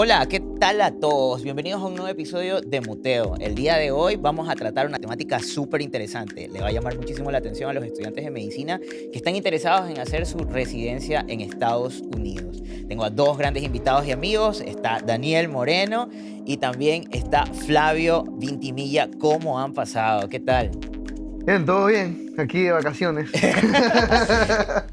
Hola, ¿qué tal a todos? Bienvenidos a un nuevo episodio de Muteo. El día de hoy vamos a tratar una temática súper interesante. Le va a llamar muchísimo la atención a los estudiantes de medicina que están interesados en hacer su residencia en Estados Unidos. Tengo a dos grandes invitados y amigos. Está Daniel Moreno y también está Flavio Vintimilla. ¿Cómo han pasado? ¿Qué tal? Bien, todo bien. Aquí de vacaciones.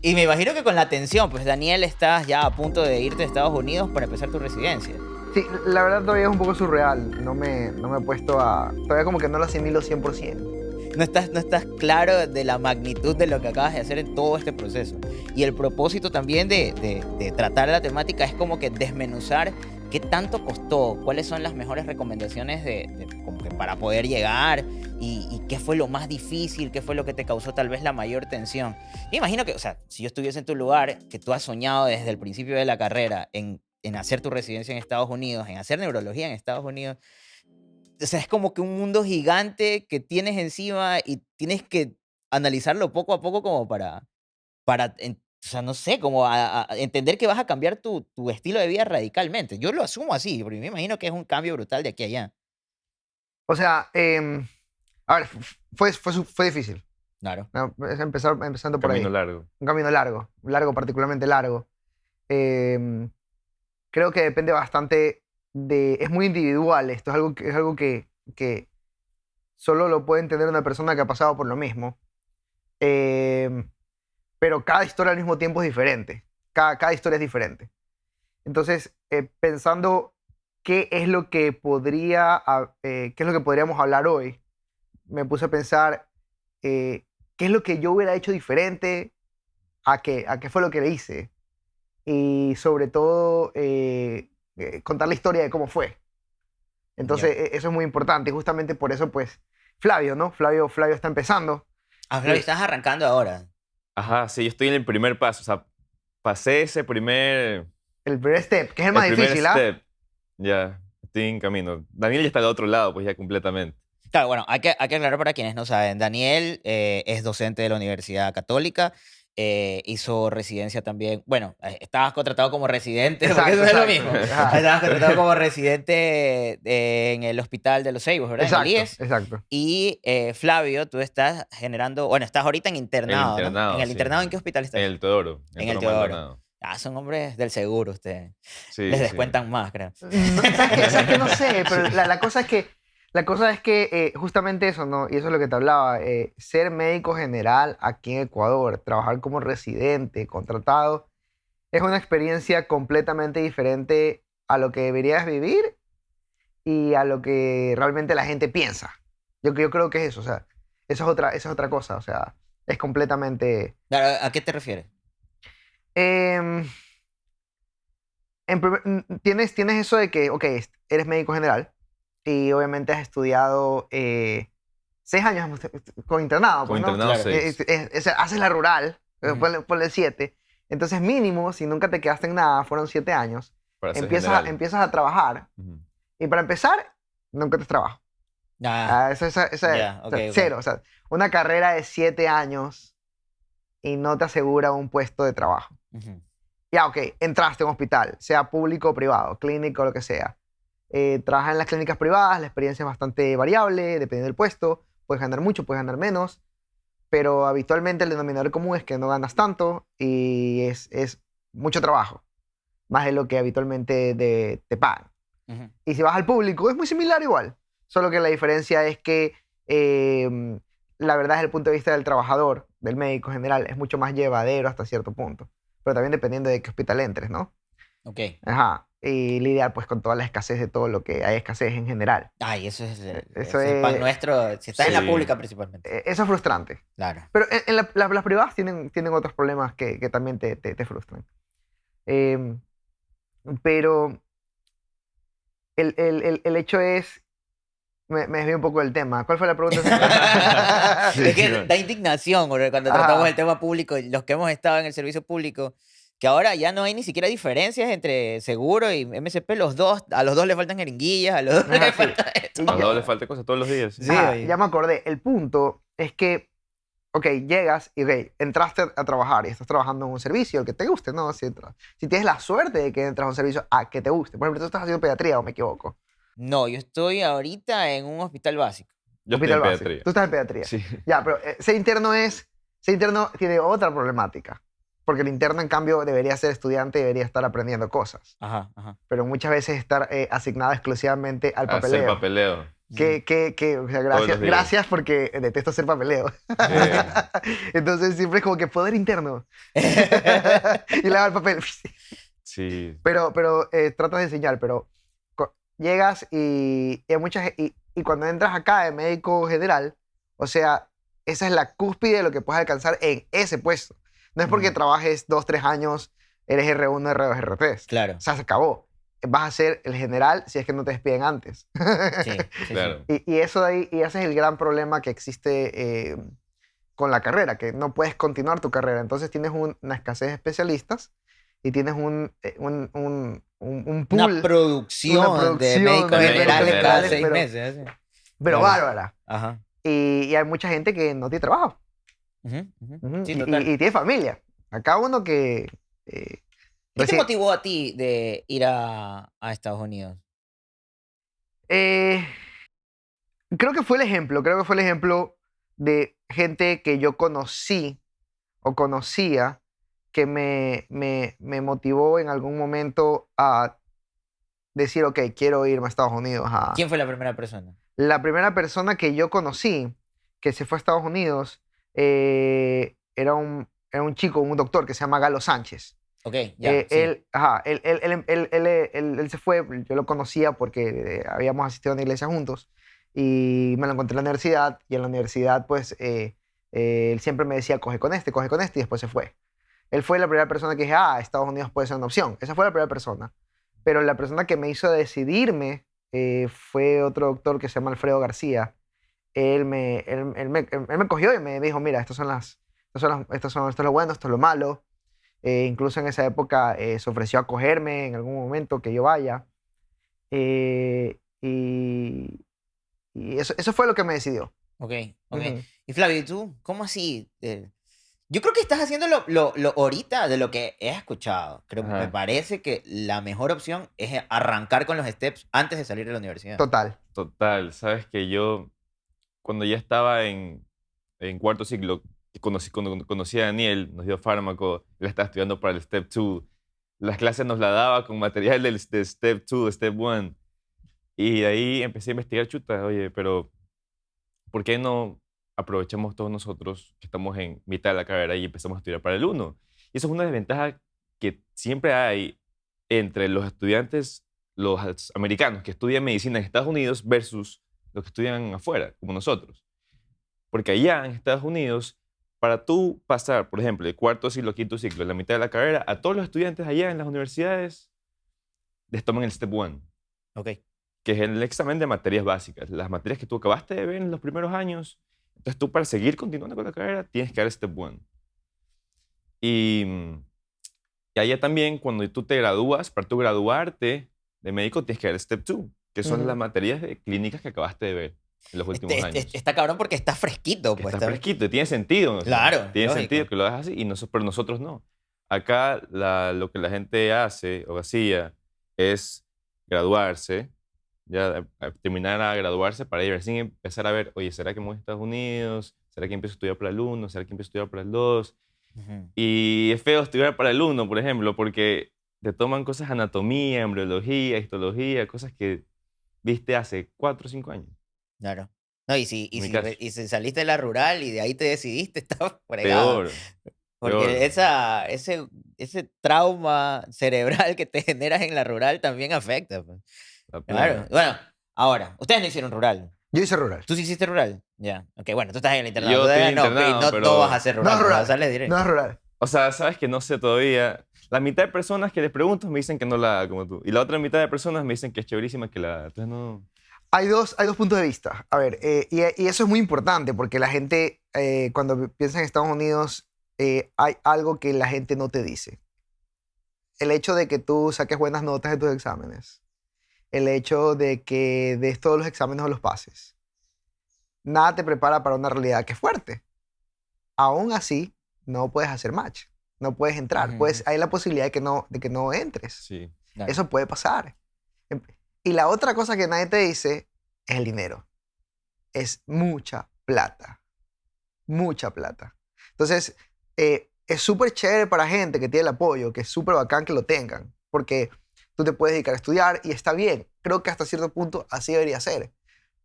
Y me imagino que con la atención, pues Daniel, estás ya a punto de irte a Estados Unidos para empezar tu residencia. Sí, la verdad todavía es un poco surreal. No me he puesto a... Todavía como que no lo asimilo 100%. No estás claro de la magnitud de lo que acabas de hacer en todo este proceso. Y el propósito también de tratar la temática es como que desmenuzar qué tanto costó, cuáles son las mejores recomendaciones como que para poder llegar y qué fue lo más difícil, qué fue lo que te causó tal vez la mayor tensión. Me imagino que, o sea, si yo estuviese en tu lugar, que tú has soñado desde el principio de la carrera en hacer tu residencia en Estados Unidos, en hacer neurología en Estados Unidos, o sea, es como que un mundo gigante que tienes encima y tienes que analizarlo poco a poco como o sea, no sé, como a entender que vas a cambiar tu estilo de vida radicalmente. Yo lo asumo así, porque me imagino que es un cambio brutal de aquí a allá. O sea, a ver, fue difícil. Claro. ¿No? Empezando por Camino ahí. largo. Un camino largo, particularmente largo. Em, Creo que depende bastante de... Es muy individual esto, es algo que solo lo puede entender una persona que ha pasado por lo mismo. Em, pero cada historia al mismo tiempo es diferente. Cada historia es diferente. Entonces, pensando qué es lo que qué es lo que podríamos hablar hoy, me puse a pensar qué es lo que yo hubiera hecho diferente a qué fue lo que le hice. Y sobre todo, contar la historia de cómo fue. Entonces, Ya. eso es muy importante. Y justamente por eso, pues, Flavio, ¿no? Flavio está empezando. Ah, claro, Eh, estás arrancando ahora. Ajá, sí, yo estoy en el primer paso. O sea, pasé el primer step, que es el el más primer difícil, ¿ah? step. Ya, estoy en camino. Daniel ya está del otro lado, pues ya completamente. Claro, bueno, hay que aclarar para quienes no saben. Daniel es docente de la Universidad Católica, hizo residencia también. Bueno, estabas contratado como residente, porque Exacto, eso es lo exacto. mismo. Ajá. Estabas contratado como residente en el Hospital de los Ceibos, ¿verdad? En el Exacto, IES. exacto. Y Flavio, tú estás generando, bueno, estás ahorita en El internado, ¿no? ¿En internado, el sí. internado en qué hospital En estás? el Teodoro, en En el Toro Teodoro. Maldonado. Ah, son hombres del seguro ustedes. Les Sí, sí. descuentan más, creo. ¿Sabes qué? No sé, pero la cosa es que justamente eso, ¿no? Y eso es lo que te hablaba. Ser médico general aquí en Ecuador, trabajar como residente, contratado, es una experiencia completamente diferente a lo que deberías vivir y a lo que realmente la gente piensa. Yo creo que es eso, o sea, eso es otra cosa, o sea, es completamente... Claro, ¿a qué te refieres? em, tienes eso de que, ok, eres médico general y obviamente has estudiado 6 años con internado, Con pues, ¿no? internado Claro. 6. Haces la rural, Ujú. ponle 7. Entonces, mínimo, si nunca te quedaste en nada, fueron 7 años, Para ser empiezas, general. empiezas a trabajar Ujú. y para empezar, nunca te trabajo. Ah, O ok, sea, ok. cero. O sea, una carrera de 7 años y no te asegura un puesto de trabajo. Ujú. Ya, ok, entraste a un hospital, sea público o privado, clínico o lo que sea. Trabajas en las clínicas privadas, la experiencia es bastante variable, dependiendo del puesto. Puedes ganar mucho, puedes ganar menos, pero habitualmente el denominador común es que no ganas tanto y es mucho trabajo, más de lo que habitualmente te pagan. Ujú. Y si vas al público, es muy similar igual, solo que la diferencia es que la verdad, desde el punto de vista del trabajador, del médico general, es mucho más llevadero hasta cierto punto, pero también dependiendo de qué hospital entres, ¿no? Ok. Ajá. Y lidiar pues con toda la escasez de todo lo que hay escasez en general. Ay, eso es, Eso es el pan es, nuestro. Si estás en la Sí. pública principalmente. eso es frustrante. Claro. Pero en las privadas tienen otros problemas que también te frustran. Em, pero el hecho es... Me desvío un poco del tema. ¿Cuál fue la pregunta? Sí, Es que bueno. da indignación cuando Ajá. tratamos el tema público, los que hemos estado en el servicio público, que ahora ya no hay ni siquiera diferencias entre seguro y MSP. A los dos le faltan jeringuillas, a los dos Ajá, le sí. falta esto. Y A los dos les falta cosas todos los días. Sí, Ajá, oye. ya me acordé. El punto es que, ok, llegas y entraste a trabajar y estás trabajando en un servicio, el que te guste, ¿no? Si tienes la suerte de que entras a un servicio a que te guste. Por ejemplo, tú estás haciendo pediatría o me equivoco. No, yo estoy ahorita en un hospital básico. Yo estoy Hospital en básico. pediatría. Tú estás en pediatría. Sí. Ya, pero ese interno tiene otra problemática. Porque el interno, en cambio, debería ser estudiante y debería estar aprendiendo cosas. Ajá, ajá. Pero muchas veces estar asignado exclusivamente al Hacer papeleo. papeleo. O sea, Todos los días. gracias porque detesto hacer papeleo. Entonces siempre es como que poder interno. Y lavar el papel. Sí. Pero tratas de enseñar, pero llegas y hay muchas, y cuando entras acá de médico general, o sea, esa es la cúspide de lo que puedes alcanzar en ese puesto. No es porque Ujú. trabajes 2, 3 años, eres R1, R2, R3. Claro. O sea, se acabó. Vas a ser el general si es que no te despiden antes. Sí, sí, Claro. Y eso de ahí, y ese es el gran problema que existe con la carrera, que no puedes continuar tu carrera. Entonces tienes una escasez de especialistas y tienes un Una pool, producción de producción médicos de médicos generales cada generales, 6 pero- meses. Así. pero Claro. bárbara. Ajá. Y hay mucha gente que no tiene trabajo. Ujú, ujú. Ujú. Sí, Y total. tiene familia. Acá uno que... ¿Qué te recién- motivó a ti de ir a Estados Unidos? eh, creo que fue el ejemplo de gente que yo conocí o conocía que me motivó en algún momento a decir, ok, quiero irme a Estados Unidos. ¿Quién fue la primera persona? La primera persona que yo conocí que se fue a Estados Unidos era un chico, un doctor que se llama Galo Sánchez. Ok, ya, sí. Él se fue, yo lo conocía porque habíamos asistido a una iglesia juntos y me lo encontré en la universidad y en la universidad pues él siempre me decía, coge con este y después se fue. Él fue la primera persona que dije, Estados Unidos puede ser una opción. Esa fue la primera persona. Pero la persona que me hizo decidirme fue otro doctor que se llama Alfredo García. Él me cogió y me dijo, mira, esto es lo bueno, esto es lo malo. Incluso en esa época se ofreció a acogerme en algún momento que yo vaya. Eh, y y eso fue lo que me decidió. Ok, ok. Ujú. Y Flavio, ¿y tú? ¿Cómo así? Yo creo que estás haciendo lo ahorita de lo que he escuchado. Creo, me Ajá. parece que la mejor opción es arrancar con los steps antes de salir de la universidad. Total. Total. Sabes que yo, cuando ya estaba en cuarto ciclo, cuando conocí a Daniel, nos dio fármaco, él estaba estudiando para el Step 2. Las clases nos la daba con material de Step 2, Step 1. Y de ahí empecé a investigar, chuta, oye, pero ¿por qué no aprovechamos todos nosotros que estamos en mitad de la carrera y empezamos a estudiar para el 1? Y eso es una desventaja que siempre hay entre los estudiantes, los americanos que estudian medicina en Estados Unidos versus los que estudian afuera, como nosotros. Porque allá en Estados Unidos, para tú pasar, por ejemplo, de cuarto ciclo a quinto ciclo, en la mitad de la carrera, a todos los estudiantes allá en las universidades les toman el Step 1, Ok. que es el examen de materias básicas, las materias que tú acabaste de ver en los primeros años. Entonces tú para seguir continuando con la carrera tienes que dar Step 1. Y allá también, cuando tú te gradúas, para tú graduarte de médico, tienes que dar Step 2, que son Ujú. las materias de clínicas que acabaste de ver en los últimos años. Está cabrón porque está fresquito, Que pues. está fresquito y tiene sentido. o sea, Claro, tiene lógico. sentido que lo hagas así, pero nosotros no. Acá lo que la gente hace o hacía es graduarse, ya terminar a graduarse para ir sin empezar a ver, oye, ¿será que me voy a Estados Unidos? ¿Será que empiezo a estudiar para el 1? ¿Será que empiezo a estudiar para el 2? Ujú. Y es feo estudiar para el 1, por ejemplo, porque te toman cosas de anatomía, embriología, histología, cosas que viste hace 4 o 5 años. Claro. No, En mi caso. y si saliste de la rural y de ahí te decidiste, estás fregado. Peor. Porque peor. ese trauma cerebral que te generas en la rural también afecta, pues. La Claro. plena. Bueno, ahora, ustedes no hicieron rural. Yo hice rural. ¿Tú sí hiciste rural? Ya. Ok, bueno, tú estás en el internado. Yo Tú estoy todavía internado, no pero- vas a hacer No rural. es rural. vas a salir directo. No es rural. O sea, sabes que no sé todavía. La mitad de personas que les pregunto me dicen que no la haga como tú. Y la otra mitad de personas me dicen que es chéverísima que la haga. Entonces no. Hay dos puntos de vista. A ver, y eso es muy importante porque la gente, cuando piensa en Estados Unidos, hay algo que la gente no te dice. El hecho de que tú saques buenas notas de tus exámenes. El hecho de que des todos los exámenes o los pases. Nada te prepara para una realidad que es fuerte. aún así no puedes hacer match, no puedes entrar, Ujú, pues ujú. hay la posibilidad de que no entres. Sí. Claro. Eso puede pasar. Y la otra cosa que nadie te dice es el dinero. Es mucha plata. Mucha plata. Entonces, es súper chévere para gente que tiene el apoyo, que es súper bacán que lo tengan, porque tú te puedes dedicar a estudiar y está bien. Creo que hasta cierto punto así debería ser.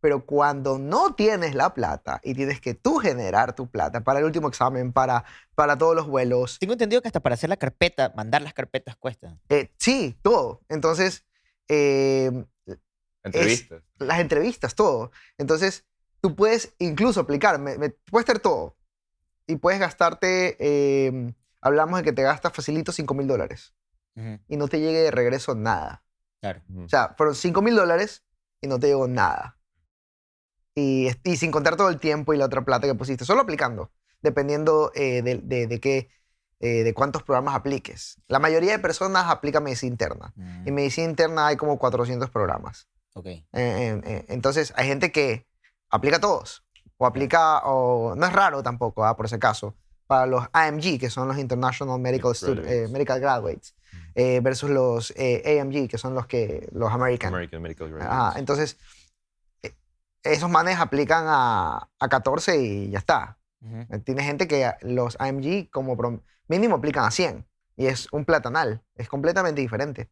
Pero cuando no tienes la plata y tienes que tú generar tu plata para el último examen, para todos los vuelos, Tengo entendido que hasta para hacer la carpeta, mandar las carpetas cuesta. sí, todo. Entonces, eh, es Entrevistas. las entrevistas, todo. Entonces, tú puedes incluso aplicar, puedes hacer todo y puedes gastarte, hablamos de que te gastas facilito $5,000 Ujú, y no te llegue de regreso nada. claro. Ujú. O sea, fueron $5,000 y no te llegó nada. Y sin contar todo el tiempo y la otra plata que pusiste, solo aplicando, dependiendo de qué, de cuántos programas apliques. La mayoría de personas aplica medicina interna. Mm, En medicina interna hay como 400 programas. ok. Entonces, hay gente que aplica todos. O aplica, o no es raro tampoco, por ese caso, para los AMG, que son los International Graduates. Medical Graduates, versus los AMG, que son los American. American Medical Ajá, Graduates. entonces, eh, esos manes aplican a 14 y ya está. Ujú. Tiene gente que los AMG como mínimo aplican a 100 y es un platanal. Es completamente diferente.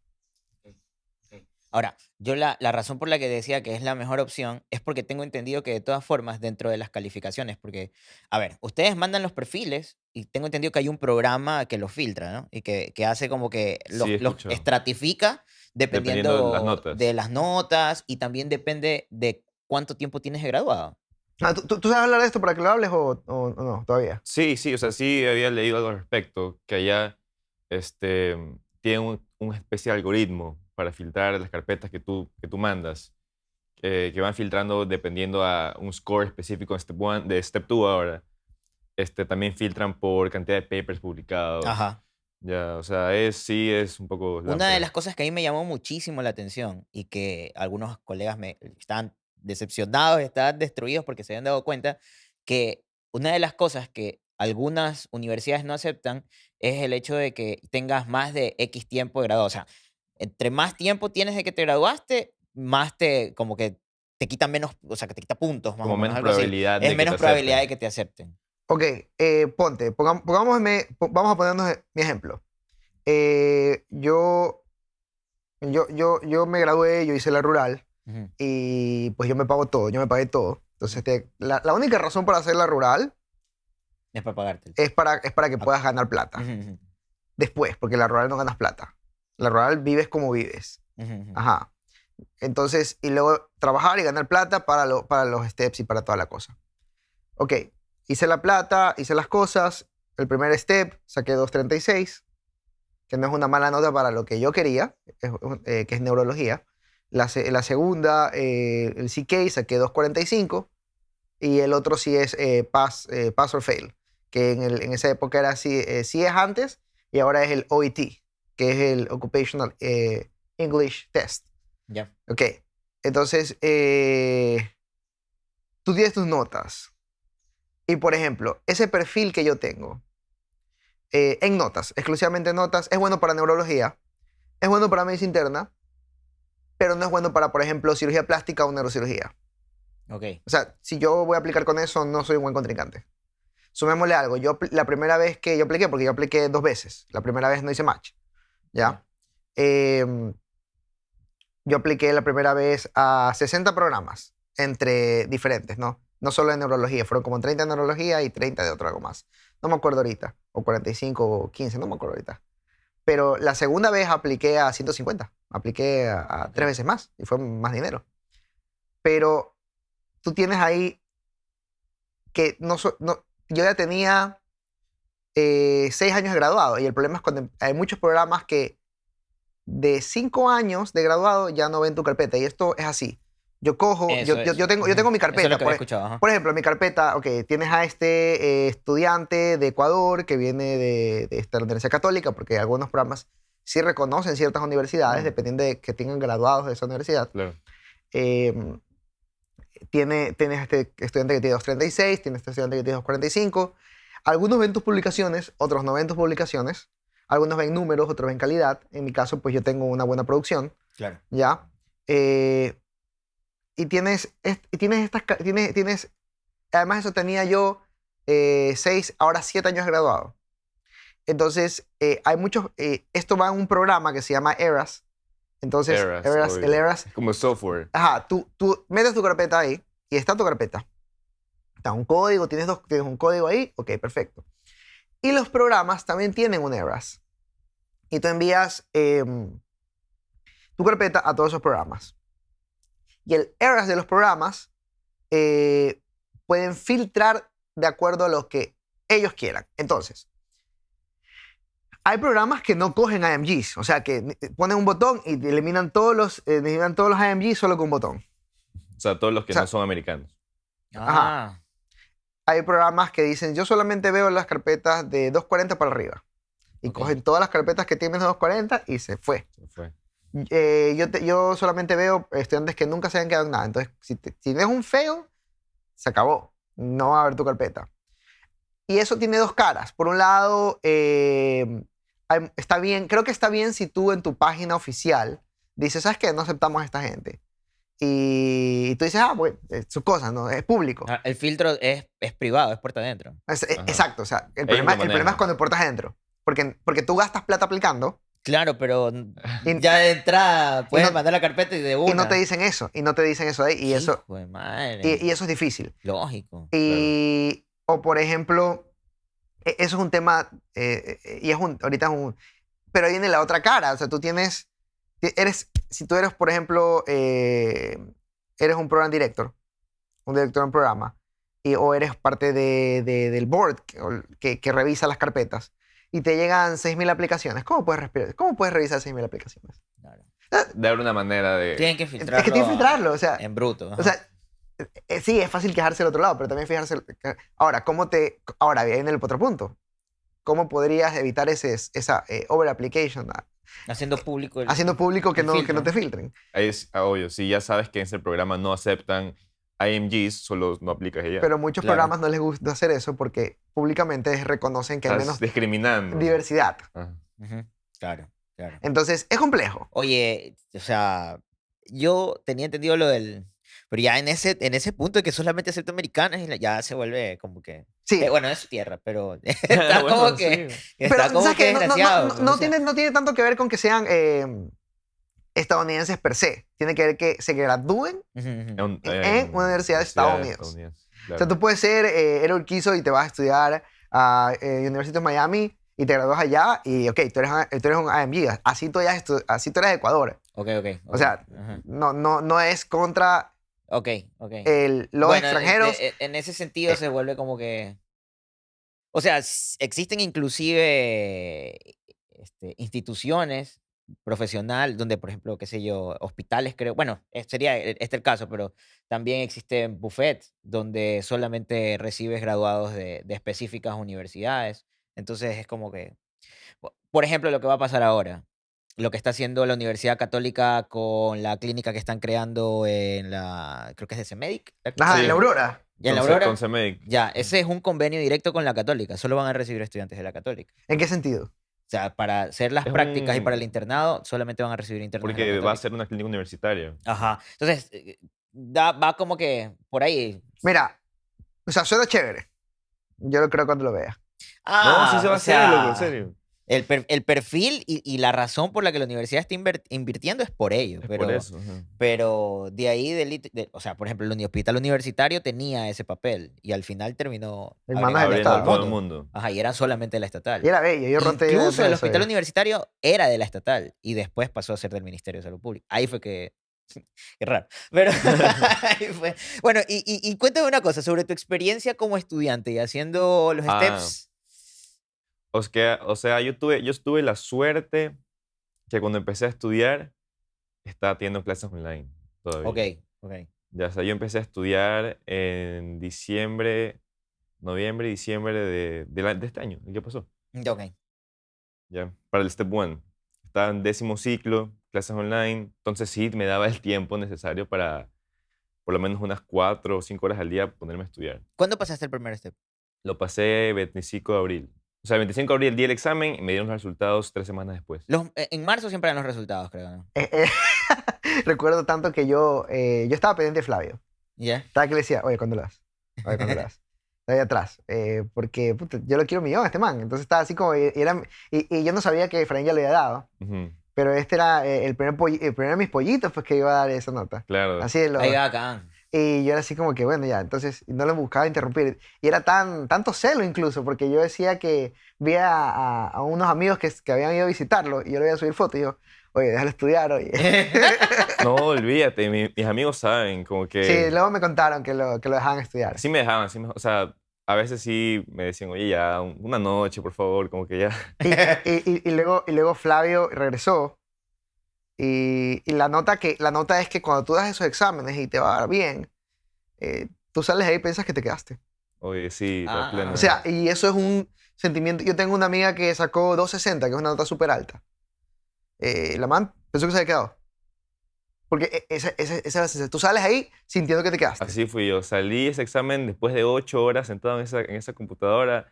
Ahora, yo la razón por la que decía que es la mejor opción es porque tengo entendido que de todas formas dentro de las calificaciones, porque, a ver, ustedes mandan los perfiles y tengo entendido que hay un programa que los filtra, ¿no? Y que hace como que Sí, he los escuchado. estratifica Dependiendo de las dependiendo de notas. las notas y también depende de cuánto tiempo tienes de graduado. ¿Tú sabes hablar de esto para que lo hables o no todavía? Sí, sí, o sea, sí había leído algo al respecto, que allá tienen un especie de algoritmo para filtrar las carpetas que tú mandas, que van filtrando dependiendo a un score específico en Step 1, de Step 2 ahora. También filtran por cantidad de papers publicados. Ajá. Ya, o sea, sí es un poco Una de lámpara. las cosas que a mí me llamó muchísimo la atención y que algunos colegas me estaban decepcionados, estaban destruidos porque se habían dado cuenta que una de las cosas que algunas universidades no aceptan es el hecho de que tengas más de X tiempo de graduado. O sea, entre más tiempo tienes de que te graduaste, más como que te quitan menos, o sea, que te quita puntos, más o Como menos, menos algo así. probabilidad Es de que te menos probabilidad de acepten. que te acepten. Ok, vamos a ponernos mi ejemplo. Yo me gradué, yo hice la rural Ujú. y pues yo me pago todo, yo me pagué todo. Entonces, la única razón para hacer la rural Es para pagarte. es para que Ah, puedas ganar plata. ujú, ujú, Después, porque la rural no ganas plata. La rural vives como vives. ujú, ujú. Ajá. Entonces, y luego trabajar y ganar plata para los steps y para toda la cosa. Ok, hice la plata, hice las cosas. El primer step saqué 2.36, que no es una mala nota para lo que yo quería, que es neurología. La segunda, el CK, saqué 2.45 y el otro sí es pass or fail, que en esa época era así, sí es antes y ahora es el OET, que es el Occupational English Test. Ya. Ok, entonces tú tienes tus notas y por ejemplo, ese perfil que yo tengo en notas, exclusivamente notas, es bueno para neurología, es bueno para medicina interna, pero no es bueno para, por ejemplo, cirugía plástica o neurocirugía. Ok. O sea, si yo voy a aplicar con eso, no soy un buen contrincante. Sumémosle algo. La primera vez que yo apliqué, porque yo apliqué 2 veces, la primera vez no hice match, ¿ya? Em, yo apliqué la primera vez a 60 programas entre diferentes, ¿no? No solo de neurología, fueron como 30 de neurología y 30 de otro algo más. No me acuerdo ahorita, o 45 o 15, no me acuerdo ahorita. Pero la segunda vez apliqué a 150, apliqué a Ok. 3 veces más y fue más dinero. Pero tú tienes ahí que yo ya tenía 6 años de graduado y el problema es cuando hay muchos programas que de 5 años de graduado ya no ven tu carpeta y esto es así. Yo cojo, Eso, eso. yo tengo mi Eso es lo carpeta. que había escuchado. Ajá. Por ejemplo, mi carpeta, ok, tienes a este estudiante de Ecuador que viene de esta universidad católica, porque algunos programas sí reconocen ciertas universidades, Mm. dependiendo de que tengan graduados de esa universidad. Claro. Tienes este estudiante que tiene 2.36, tienes este estudiante que tiene 2.45. Algunos ven tus publicaciones, otros no ven tus publicaciones. Algunos ven números, otros ven calidad. En mi caso, pues yo tengo una buena producción, Claro. ¿ya? Y tienes, además eso tenía yo 6, ahora 7 años graduado. Entonces, hay muchos, esto va en un programa que se llama Eras. Entonces, Eras, el obvio. Eras, Es como software. ajá, tú metes tu carpeta ahí y está tu carpeta. Está un código, tienes un código ahí, ok, perfecto. Y los programas también tienen un Eras. Y tú envías tu carpeta a todos esos programas. Y el Eras de los programas pueden filtrar de acuerdo a lo que ellos quieran. Entonces, hay programas que no cogen IMGs, o sea, que ponen un botón y eliminan todos los IMGs solo con un botón. O sea, todos los que O sea, no son americanos. Ah, Hay programas que dicen, yo solamente veo las carpetas de 240 para arriba. Y Ok. cogen todas las carpetas que tienen 240 y se fue. Se fue. Yo solamente veo estudiantes que nunca se han quedado en nada. Entonces, si tienes un fail, se acabó. No va a ver tu carpeta. Y eso tiene dos caras. Por un lado, está bien, creo que está bien si tú en tu página oficial dices, ¿sabes qué? No aceptamos a esta gente. Y tú dices, bueno, es su cosa, ¿no? Es público. el filtro es privado, es puerta adentro. Ajá. Exacto, o sea, el Ellos lo problema es manejan. cuando portas adentro. Porque tú gastas plata aplicando Claro, pero y, ya de entrada puedes no- mandar la carpeta y de y una. no te dicen eso. Y no te dicen eso ahí. Y eso, Hijo de madre. y eso es difícil. Lógico. O por ejemplo, eso es un tema, y ahorita es un, pero ahí viene la otra cara, o sea, si tú eres, por ejemplo, eres un program director, un director en programa, o eres parte del board que revisa las carpetas, y te llegan 6.000 aplicaciones, ¿cómo puedes revisar 6.000 aplicaciones? Claro. De haber una manera de... Tienen que Es filtrarlo. que tienes que filtrarlo, o sea, En bruto. o sea, sí, es fácil quejarse del otro lado, pero también fijarse. Ahora, ahora viene el otro punto. ¿Cómo podrías evitar esa over application? Haciendo público Haciendo público que el no filtro. te filtren. Ahí es obvio, si ya sabes que en ese programa no aceptan IMGs, solo no aplicas ella. Pero muchos Claro. programas no les gusta hacer eso porque públicamente reconocen que hay Estás menos discriminando. diversidad. Ajá. Ujú. Claro, claro. Entonces, es complejo. Oye, o sea, yo tenía entendido lo del... Pero ya en ese punto de que solamente acepta americanas, ya se vuelve como que... Sí. Bueno, es su tierra, pero está Bueno, como que... sí. Pero, Está como ¿sabes que qué? desgraciado. pues, o sea. No tiene tanto que ver con que sean estadounidenses per se. Tiene que ver que se gradúen. Ujú, ujú. En una universidad de Estados Unidos. claro. O sea, tú puedes ser Ero Urquizo y te vas a estudiar a University of Miami y te gradúas allá y, ok, tú eres un IMG. Así tú eres de Ecuador. Ok. O sea, Ajá. no es contra Ok. los Bueno, extranjeros. en ese sentido se vuelve como que... O sea, existen inclusive instituciones profesional donde, por ejemplo, qué sé yo, hospitales creo, bueno, sería este el caso, pero también existen buffets donde solamente recibes graduados de específicas universidades. Entonces es como que, por ejemplo, lo que va a pasar ahora, lo que está haciendo la Universidad Católica con la clínica que están creando en creo que es de CEMEDIC, la Ajá, Sí. en la Aurora. ya en la Con Aurora. CEMEDIC. Ya, ese es un convenio directo con la Católica. Solo van a recibir estudiantes de la Católica. ¿En qué sentido? O sea, para hacer las Es prácticas y para el un- internado, solamente van a recibir internos de la Porque va a Católica. ser una clínica universitaria. Ajá. Entonces, va como que por ahí. Mira, o sea, suena chévere. Yo lo creo cuando lo vea. No, sí se va o a hacer, loco, en sea, serio. el perfil y la razón por la que la universidad está invirtiendo es por ello. Es pero, por eso. ajá. pero de ahí, o sea, por ejemplo, el hospital universitario tenía ese papel y al final terminó Hermanas del abriendo a Estado. todo todo el el mundo. mundo. Ajá, y era solamente la estatal. Y era bello. Yo roté. Incluso de el eso hospital ahí. universitario era de la estatal y después pasó a ser del Ministerio de Salud Pública. Ahí fue que... Qué raro. Pero ahí fue. Bueno, y cuéntame una cosa sobre tu experiencia como estudiante y haciendo los Ah. steps. O sea, yo tuve la suerte que cuando empecé a estudiar estaba teniendo clases online todavía. Ok. Ya, o sea, yo empecé a estudiar en noviembre, diciembre de este año, el que pasó. Ok. Ya, para el Step 1. Estaba en 10º ciclo, clases online, entonces sí me daba el tiempo necesario para por lo menos unas 4 o 5 horas al día ponerme a estudiar. ¿Cuándo pasaste el primer step? Lo pasé 25 de abril. O sea, el 25 de abril di el examen y me dieron los resultados 3 semanas después. En marzo siempre dan los resultados, creo, ¿no? Recuerdo tanto que yo estaba pendiente de Flavio. ¿Ya? Estaba que le decía, oye, ¿cuándo lo das? Oye, ¿cuándo lo das? De ahí atrás. Porque puta, yo lo quiero millón a este man. Entonces estaba así como... Y yo no sabía que Efraín ya lo había dado. Ujú, Pero este era el primer de mis pollitos pues, que iba a dar esa nota. claro. Así de lo... Ahí va acá. Y yo era así como que, bueno, ya, entonces no lo buscaba interrumpir. Y era tanto celo incluso, porque yo decía que vi a unos amigos que habían ido a visitarlo y yo le iba a subir fotos y yo, oye, déjalo estudiar, oye. No, olvídate, mis amigos saben, como que... Sí, luego me contaron que lo dejaban estudiar. Sí me dejaban, o sea, a veces sí me decían, oye, ya, una noche, por favor, como que ya... Y luego Flavio regresó y la nota es que cuando tú das esos exámenes y te va a dar bien, tú sales ahí y piensas que te quedaste. Oye, sí, Ah. la plena. O sea, y eso es un sentimiento. Yo tengo una amiga que sacó 260, que es una nota súper alta. La man pensó que se había quedado. Porque esa es la sensación. Tú sales ahí sintiendo que te quedaste. Así fui yo. Salí ese examen después de 8 horas sentado en esa computadora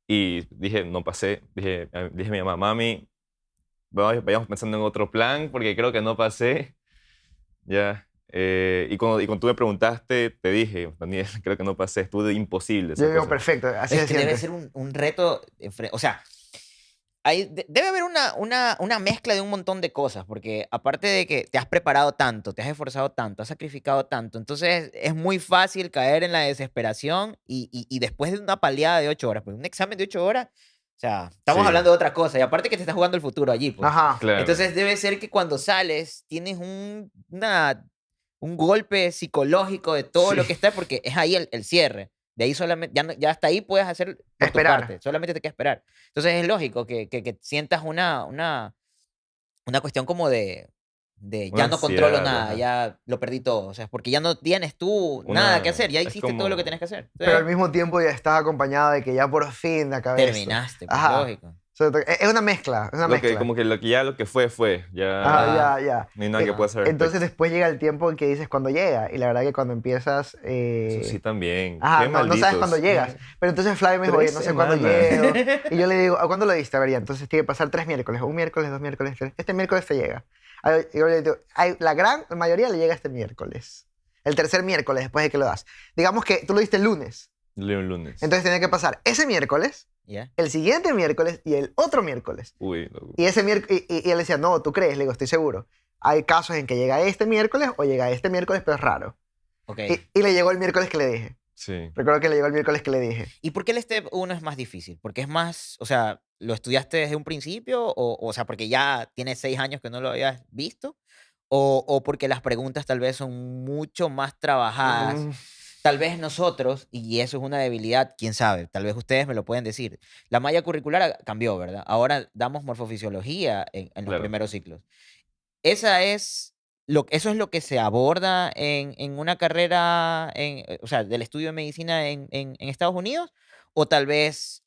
y dije, no pasé. Dije a mi mamá, mami, vayamos pensando en otro plan porque creo que no pasé. Ya. Y cuando tú me preguntaste, te dije, Daniel, creo que no pasé. Estuve imposible esa Yo digo, cosa. perfecto, así Es se que debe siente. ser un reto. O sea, debe haber una mezcla de un montón de cosas, porque aparte de que te has preparado tanto, te has esforzado tanto, has sacrificado tanto, entonces es muy fácil caer en la desesperación y después de una paliada de 8 horas, pues un examen de 8 horas, o sea, estamos Sí, hablando de otra cosa, y aparte que te estás jugando el futuro allí, pues. Ajá. claro. Entonces debe ser que cuando sales tienes un golpe psicológico de todo lo Sí. que está, porque es ahí el cierre. De ahí solamente, ya hasta ahí puedes hacer por tu Esperar. parte, solamente te queda esperar. Entonces es lógico que sientas una cuestión como de Una ya no controlo ansiedad, nada, ajá. ya lo perdí todo, o sea, porque ya no tienes tú nada que Una, hacer, ya es hiciste todo lo que como, tenías que hacer. Pero al Entonces, mismo tiempo ya estás acompañado de que ya por fin acabé esto. terminaste, pues Ajá. lógico. O sea, es una mezcla, es una mezcla. como que lo que fue, Ajá, ya ya, ya. no hay nada que pueda hacer al Entonces respecto. después llega el tiempo en que dices cuando llega. Y la verdad que cuando empiezas... Eso sí también, Ajá, qué no sabes cuándo malditos. llegas. Pero entonces Flavio me dijo, oye, 3 no sé cuándo semanas. llego. Y yo le digo, ¿a cuándo lo diste? A ver, ya, entonces tiene que pasar 3 miércoles. Un miércoles, 2 miércoles, 3. Este miércoles te llega. Y yo le digo, la gran mayoría le llega este miércoles. El tercer miércoles después de que lo das. Digamos que tú lo diste el lunes. Leo un lunes. Entonces tiene que pasar ese miércoles, ¿Ya? el siguiente miércoles y el otro miércoles. Uy, loco. Y ese miércoles, y él decía, no, ¿tú crees? Le digo, estoy seguro. Hay casos en que llega este miércoles o llega este miércoles, pero es raro. Ok. Y le llegó el miércoles que le dije. Sí. Recuerdo que le llegó el miércoles que le dije. ¿Y por qué el Step 1 es más difícil? ¿Porque es más, o sea, lo estudiaste desde un principio? O sea, porque ya tienes 6 años que no lo habías visto? ¿O porque las preguntas tal vez son mucho más trabajadas? Mm, Tal vez nosotros, y eso es una debilidad, quién sabe, tal vez ustedes me lo pueden decir. La malla curricular cambió, ¿verdad? Ahora damos morfofisiología en los claro. primeros ciclos. Eso es lo que se aborda en una carrera, o sea, del estudio de medicina en Estados Unidos, o tal vez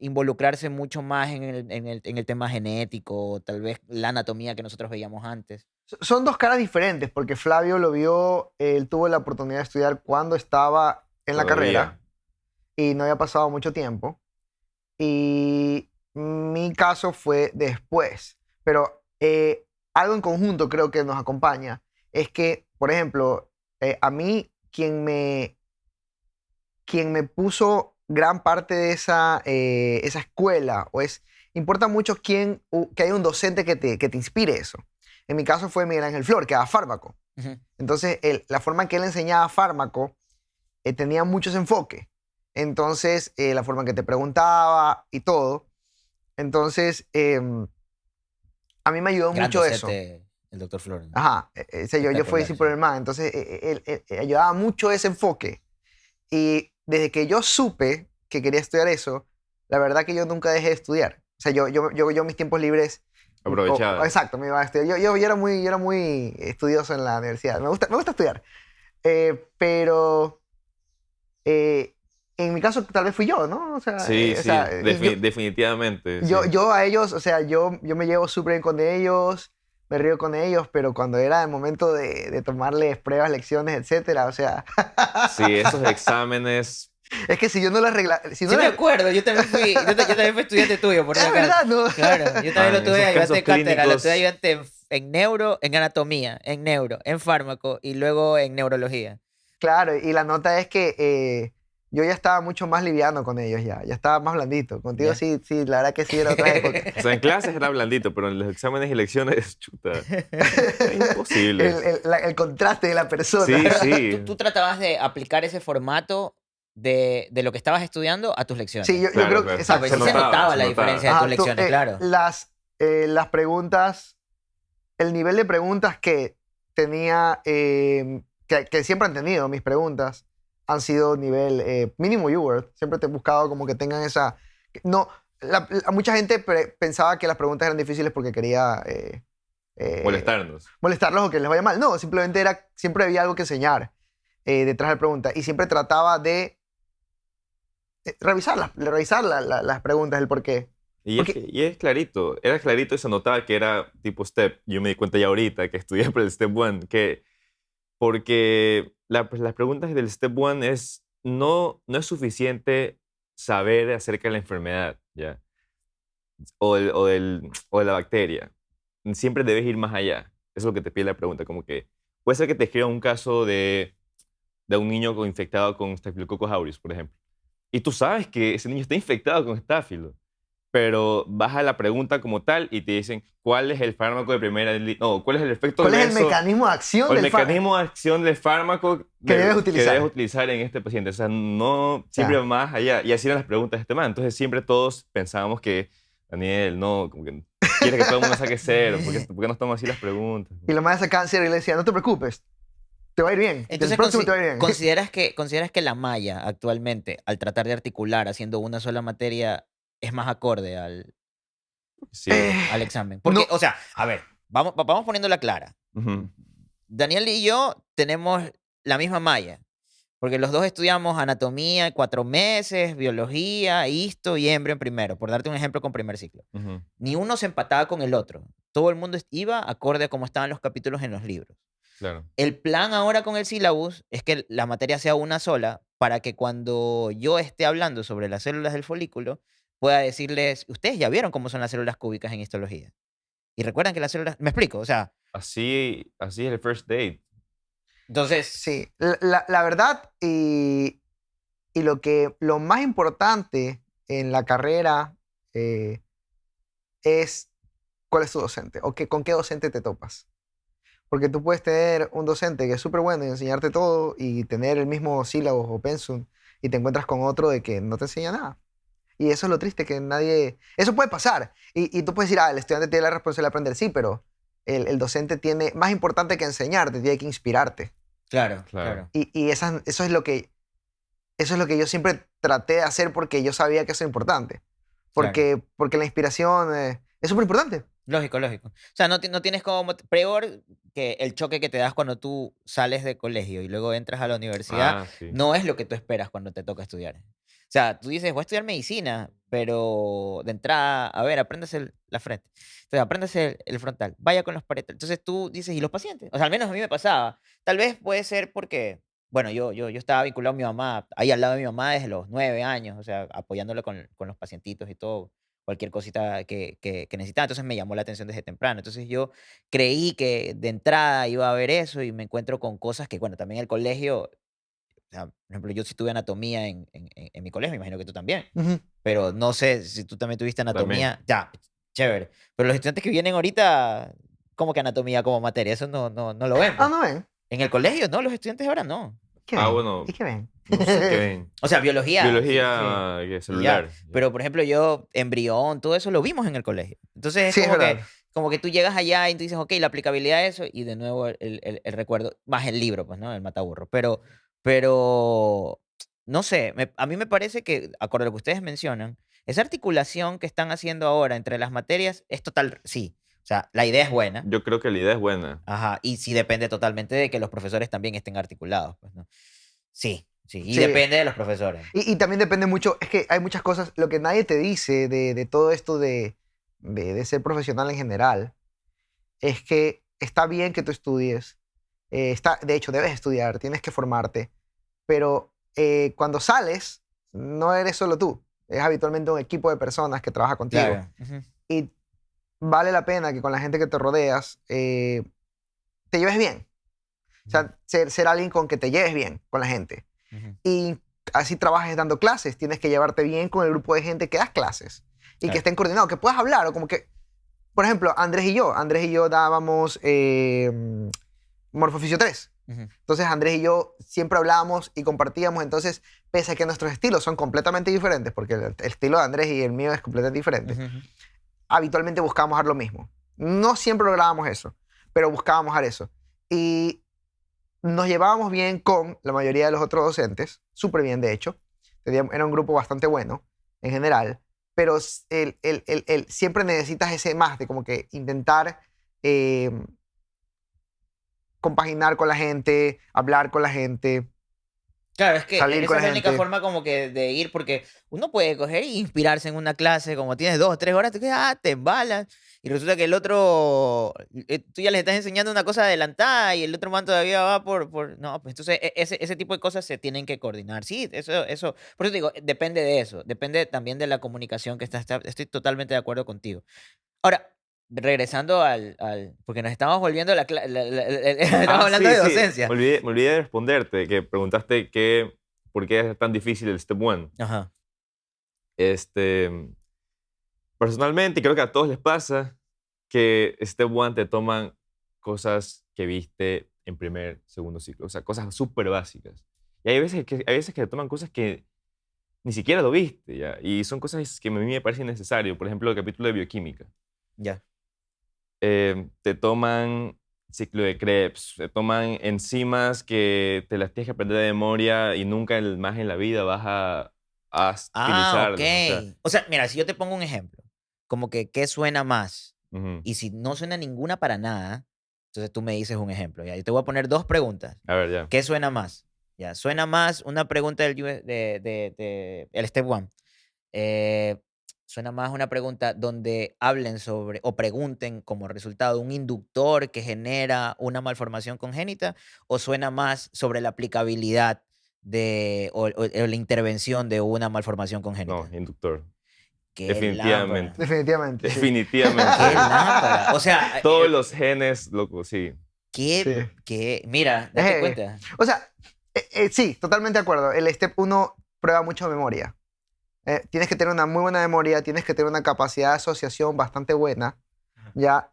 involucrarse mucho más en el tema genético, o tal vez la anatomía que nosotros veíamos antes. Son dos caras diferentes, porque Flavio lo vio, él tuvo la oportunidad de estudiar cuando estaba en la Todavía. carrera y no había pasado mucho tiempo. Y mi caso fue después. Pero algo en conjunto creo que nos acompaña es que, por ejemplo, a mí quien me puso gran parte de esa escuela, importa mucho que haya un docente que te inspire eso. En mi caso fue Miguel Ángel Flor, que daba fármaco. Ujú. Entonces, la forma en que él enseñaba fármaco tenía muchos enfoques. Entonces, la forma en que te preguntaba y todo. Entonces, a mí me ayudó Gran mucho eso. docente, el doctor Flor. Ajá, yo fui Espectacular, discípulo sí. del man. Entonces, él ayudaba mucho ese enfoque. Y desde que yo supe que quería estudiar eso, la verdad que yo nunca dejé de estudiar. O sea, yo mis tiempos libres... Aprovechaba. Exacto, me iba a estudiar. Yo era muy estudioso en la universidad. Me gusta estudiar. Pero en mi caso tal vez fui yo, ¿no? O sea, Sí, o sí, sea, definitivamente. yo Sí. a ellos, o sea, yo me llevo súper bien con ellos. me río con ellos, pero cuando era el momento de tomarles pruebas, lecciones, etcétera, o sea, Sí, esos exámenes. es que si yo no las arregla, si no Sí me las- acuerdo, yo también fui estudiante tuyo, por si es acaso. verdad, ¿no? Claro, yo también lo En tuve esos ayudante de casos cátedra, lo tuve clínicos, ayudante en neuro, en anatomía, en neuro, en fármaco y luego en neurología. Claro, y la nota es que yo ya estaba mucho más liviano con ellos ya estaba más blandito. Contigo Ya. sí, sí, la verdad que sí era otra época. o sea, en clases era blandito, pero en los exámenes y lecciones, chuta, es imposible. El contraste de la persona. Sí, Pero sí. tú tratabas de aplicar ese formato de lo que estabas estudiando a tus lecciones. Sí, yo Claro, creo que, claro. Ah, pues exacto. sí se notaba se la notaba. diferencia de Ajá, tus lecciones, claro. las preguntas, el nivel de preguntas que tenía, que siempre han tenido mis preguntas, han sido nivel mínimo U-Word. Siempre te he buscado como que tengan esa... No, mucha gente pensaba que las preguntas eran difíciles porque quería Molestarnos. molestarlos o que les vaya mal. No, simplemente siempre había algo que enseñar detrás de la pregunta. Y siempre trataba de revisar las preguntas, el por qué. Y es clarito, era clarito y se notaba que era tipo STEP. Yo me di cuenta ya ahorita que estudié para el STEP 1, que porque las preguntas del STEP 1 no es suficiente saber acerca de la enfermedad, ¿ya? O de la bacteria. Siempre debes ir más allá. Eso es lo que te pide la pregunta, como que puede ser que te escriba un caso de un niño infectado con Staphylococcus aureus, por ejemplo. Y tú sabes que ese niño está infectado con estáfilo, pero vas a la pregunta como tal y te dicen cuál es el fármaco de primera línea, no, cuál es el efecto ¿Cuál es el adverso mecanismo de acción o el del fármaco? mecanismo de acción del fármaco Que debes utilizar. utilizar en este paciente. O sea, no siempre más allá. Y así eran las preguntas de este man. Entonces siempre todos pensábamos que Daniel, no, como que quiere que todo el mundo saque cero. ¿Por qué nos toman así las preguntas? Y la madre sacaban cáncer y le decía, no te preocupes, te va a ir bien. Entonces, el próximo te va a ir bien. ¿consideras que la malla actualmente, al tratar de articular haciendo una sola materia, es más acorde Sí. al examen? Porque, No. o sea, a ver, vamos poniéndola clara. Ujú. Daniel y yo tenemos la misma malla, porque los dos estudiamos anatomía 4 meses, biología, histo y hembrio en primero, por darte un ejemplo con primer ciclo. Ujú. Ni uno se empataba con el otro. Todo el mundo iba acorde a cómo estaban los capítulos en los libros. Claro. El plan ahora con el syllabus es que la materia sea una sola para que cuando yo esté hablando sobre las células del folículo pueda decirles, ustedes ya vieron cómo son las células cúbicas en histología. Y recuerdan que las células, me explico, o sea, Así es el first date. entonces, Sí, la verdad y lo más importante en la carrera es cuál es tu docente o con qué docente te topas. Porque tú puedes tener un docente que es súper bueno y enseñarte todo y tener el mismo sílabo o pensum y te encuentras con otro de que no te enseña nada. Y eso es lo triste, que nadie... Eso puede pasar. Y tú puedes decir, el estudiante tiene la responsabilidad de aprender. Sí, pero el docente tiene... Más importante que enseñarte, tiene que inspirarte. claro, Claro. claro. Y eso es lo que yo siempre traté de hacer porque yo sabía que eso es importante. Porque la inspiración es súper importante. Lógico, lógico. O sea, no tienes como peor que el choque que te das cuando tú sales de colegio y luego entras a la universidad, Ah, sí. no es lo que tú esperas cuando te toca estudiar. O sea, tú dices, voy a estudiar medicina, pero de entrada, a ver, apréndase la frente. Entonces, apréndase el frontal, vaya con los paretes. Entonces tú dices, ¿y los pacientes? O sea, al menos a mí me pasaba. Tal vez puede ser porque, bueno, yo estaba vinculado a mi mamá, ahí al lado de mi mamá desde los 9 años, o sea, apoyándole con los pacientitos y todo, cualquier cosita que necesitaba. Entonces me llamó la atención desde temprano. Entonces yo creí que de entrada iba a haber eso y me encuentro con cosas que, bueno, también el colegio, o sea, por ejemplo, yo sí tuve anatomía en mi colegio, me imagino que tú también, Ujú. pero no sé si tú también tuviste También. anatomía, ya, chévere. Pero los estudiantes que vienen ahorita, ¿cómo que anatomía como materia? Eso no lo ven, pues. No ven. En el colegio, no, los estudiantes ahora no. ¿Qué Ah, ven? bueno. ¿Y qué ven? No sé qué ven. O sea, biología. sí, sí. Biología Y ya. celular. Pero, por ejemplo, yo, embrión, todo eso lo vimos en el colegio. Entonces es Sí, es como que, verdad. como que tú llegas allá y tú dices, ok, la aplicabilidad de eso, y de nuevo el recuerdo, más el libro, pues, ¿no? El mataburro. Pero, no sé, a mí me parece que, acorde a lo que ustedes mencionan, esa articulación que están haciendo ahora entre las materias es total, sí. O sea, la idea es buena. Yo creo que la idea es buena. Ajá, y sí depende totalmente de que los profesores también estén articulados, pues, ¿no? Sí, sí, y Sí. depende de los profesores. Y también depende mucho, es que hay muchas cosas, lo que nadie te dice de todo esto de ser profesional en general, es que está bien que tú estudies, de hecho, debes estudiar, tienes que formarte, pero cuando sales, no eres solo tú, es habitualmente un equipo de personas que trabaja contigo. Claro. Ujú, Y vale la pena que con la gente que te rodeas te lleves bien. O sea, ser alguien con que te lleves bien con la gente. ujú. Y así trabajes dando clases, tienes que llevarte bien con el grupo de gente que das clases y que Claro. estén coordinados, que puedas hablar o como que, por ejemplo, Andrés y yo dábamos Morfofisio 3. Ujú, Entonces Andrés y yo siempre hablábamos y compartíamos, entonces pese a que nuestros estilos son completamente diferentes, porque el estilo de Andrés y el mío es completamente diferente, ujú, ujú. habitualmente buscábamos hacer lo mismo. No siempre lográbamos eso, pero buscábamos hacer eso. Y nos llevábamos bien con la mayoría de los otros docentes, súper bien de hecho. Era un grupo bastante bueno en general, pero siempre necesitas ese más de como que intentar eh, compaginar con la gente, hablar con la gente, Claro, es que salir con esa es la la única gente. forma como que de ir, porque uno puede coger e inspirarse en una clase, como tienes 2 o 3 horas, te quedas, te embalas, y resulta que el otro, tú ya les estás enseñando una cosa adelantada y el otro man todavía va no, pues entonces ese tipo de cosas se tienen que coordinar. Sí, eso, por eso digo, depende de eso, depende también de la comunicación que estoy totalmente de acuerdo contigo. Ahora, regresando porque nos estamos volviendo estamos Ah, hablando sí, de sí. docencia. Me olvidé de responderte, que preguntaste por qué es tan difícil el Step 1. Ajá. Este, personalmente, creo que a todos les pasa que Step 1 te toman cosas que viste en primer, segundo ciclo. O sea, cosas súper básicas. Y hay veces que te toman cosas que ni siquiera lo viste, ¿ya? Y son cosas que a mí me parecen necesarias. Por ejemplo, el capítulo de bioquímica. Ya. Te toman ciclo de Krebs, te toman enzimas que te las tienes que aprender de memoria y nunca más en la vida vas a Ah, ok. utilizarlas. O sea, O sea, mira, si yo te pongo un ejemplo, como que qué suena más, ujú. y si no suena ninguna para nada, entonces tú me dices un ejemplo. Ya, yo te voy a poner 2 preguntas. A ver, ya. ¿Qué suena más? Ya, suena más una pregunta de el Step One. eh, Suena más una pregunta donde hablen sobre o pregunten como resultado un inductor que genera una malformación congénita, o suena más sobre la aplicabilidad o la intervención de una malformación No, congénita. inductor. Qué lámpara, Definitivamente. Definitivamente, sí. qué Definitivamente. lámpara. O sea, Todos los genes, loco, sí. Sí. mira, Es date heavy. cuenta. O sea, sí, totalmente de acuerdo. El Step 1 prueba mucho memoria. Tienes que tener una muy buena memoria, tienes que tener una capacidad de asociación bastante buena. Ya,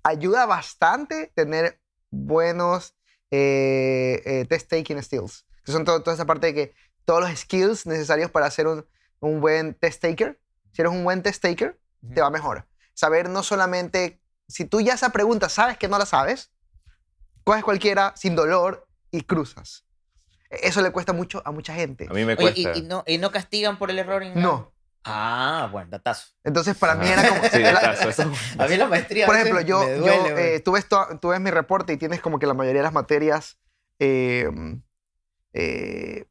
ayuda bastante tener buenos test taking skills, que son toda esa parte de que todos los skills necesarios para ser un buen test taker. Si eres un buen test taker, te Ujú. va mejor. Saber no solamente, si tú ya esa pregunta sabes que no la sabes, coges cualquiera sin dolor y cruzas. Eso le cuesta mucho a mucha gente. A mí me Oye, y cuesta. no castigan por el error en nada. No. Ah, bueno, datazo. Entonces, para mí era Ajá. como... Sí, datazo. Eso es un A mí datazo. la maestría a Por ejemplo, veces me duele, güey. tú ves mi reporte y tienes como que la mayoría de las materias eh, eh,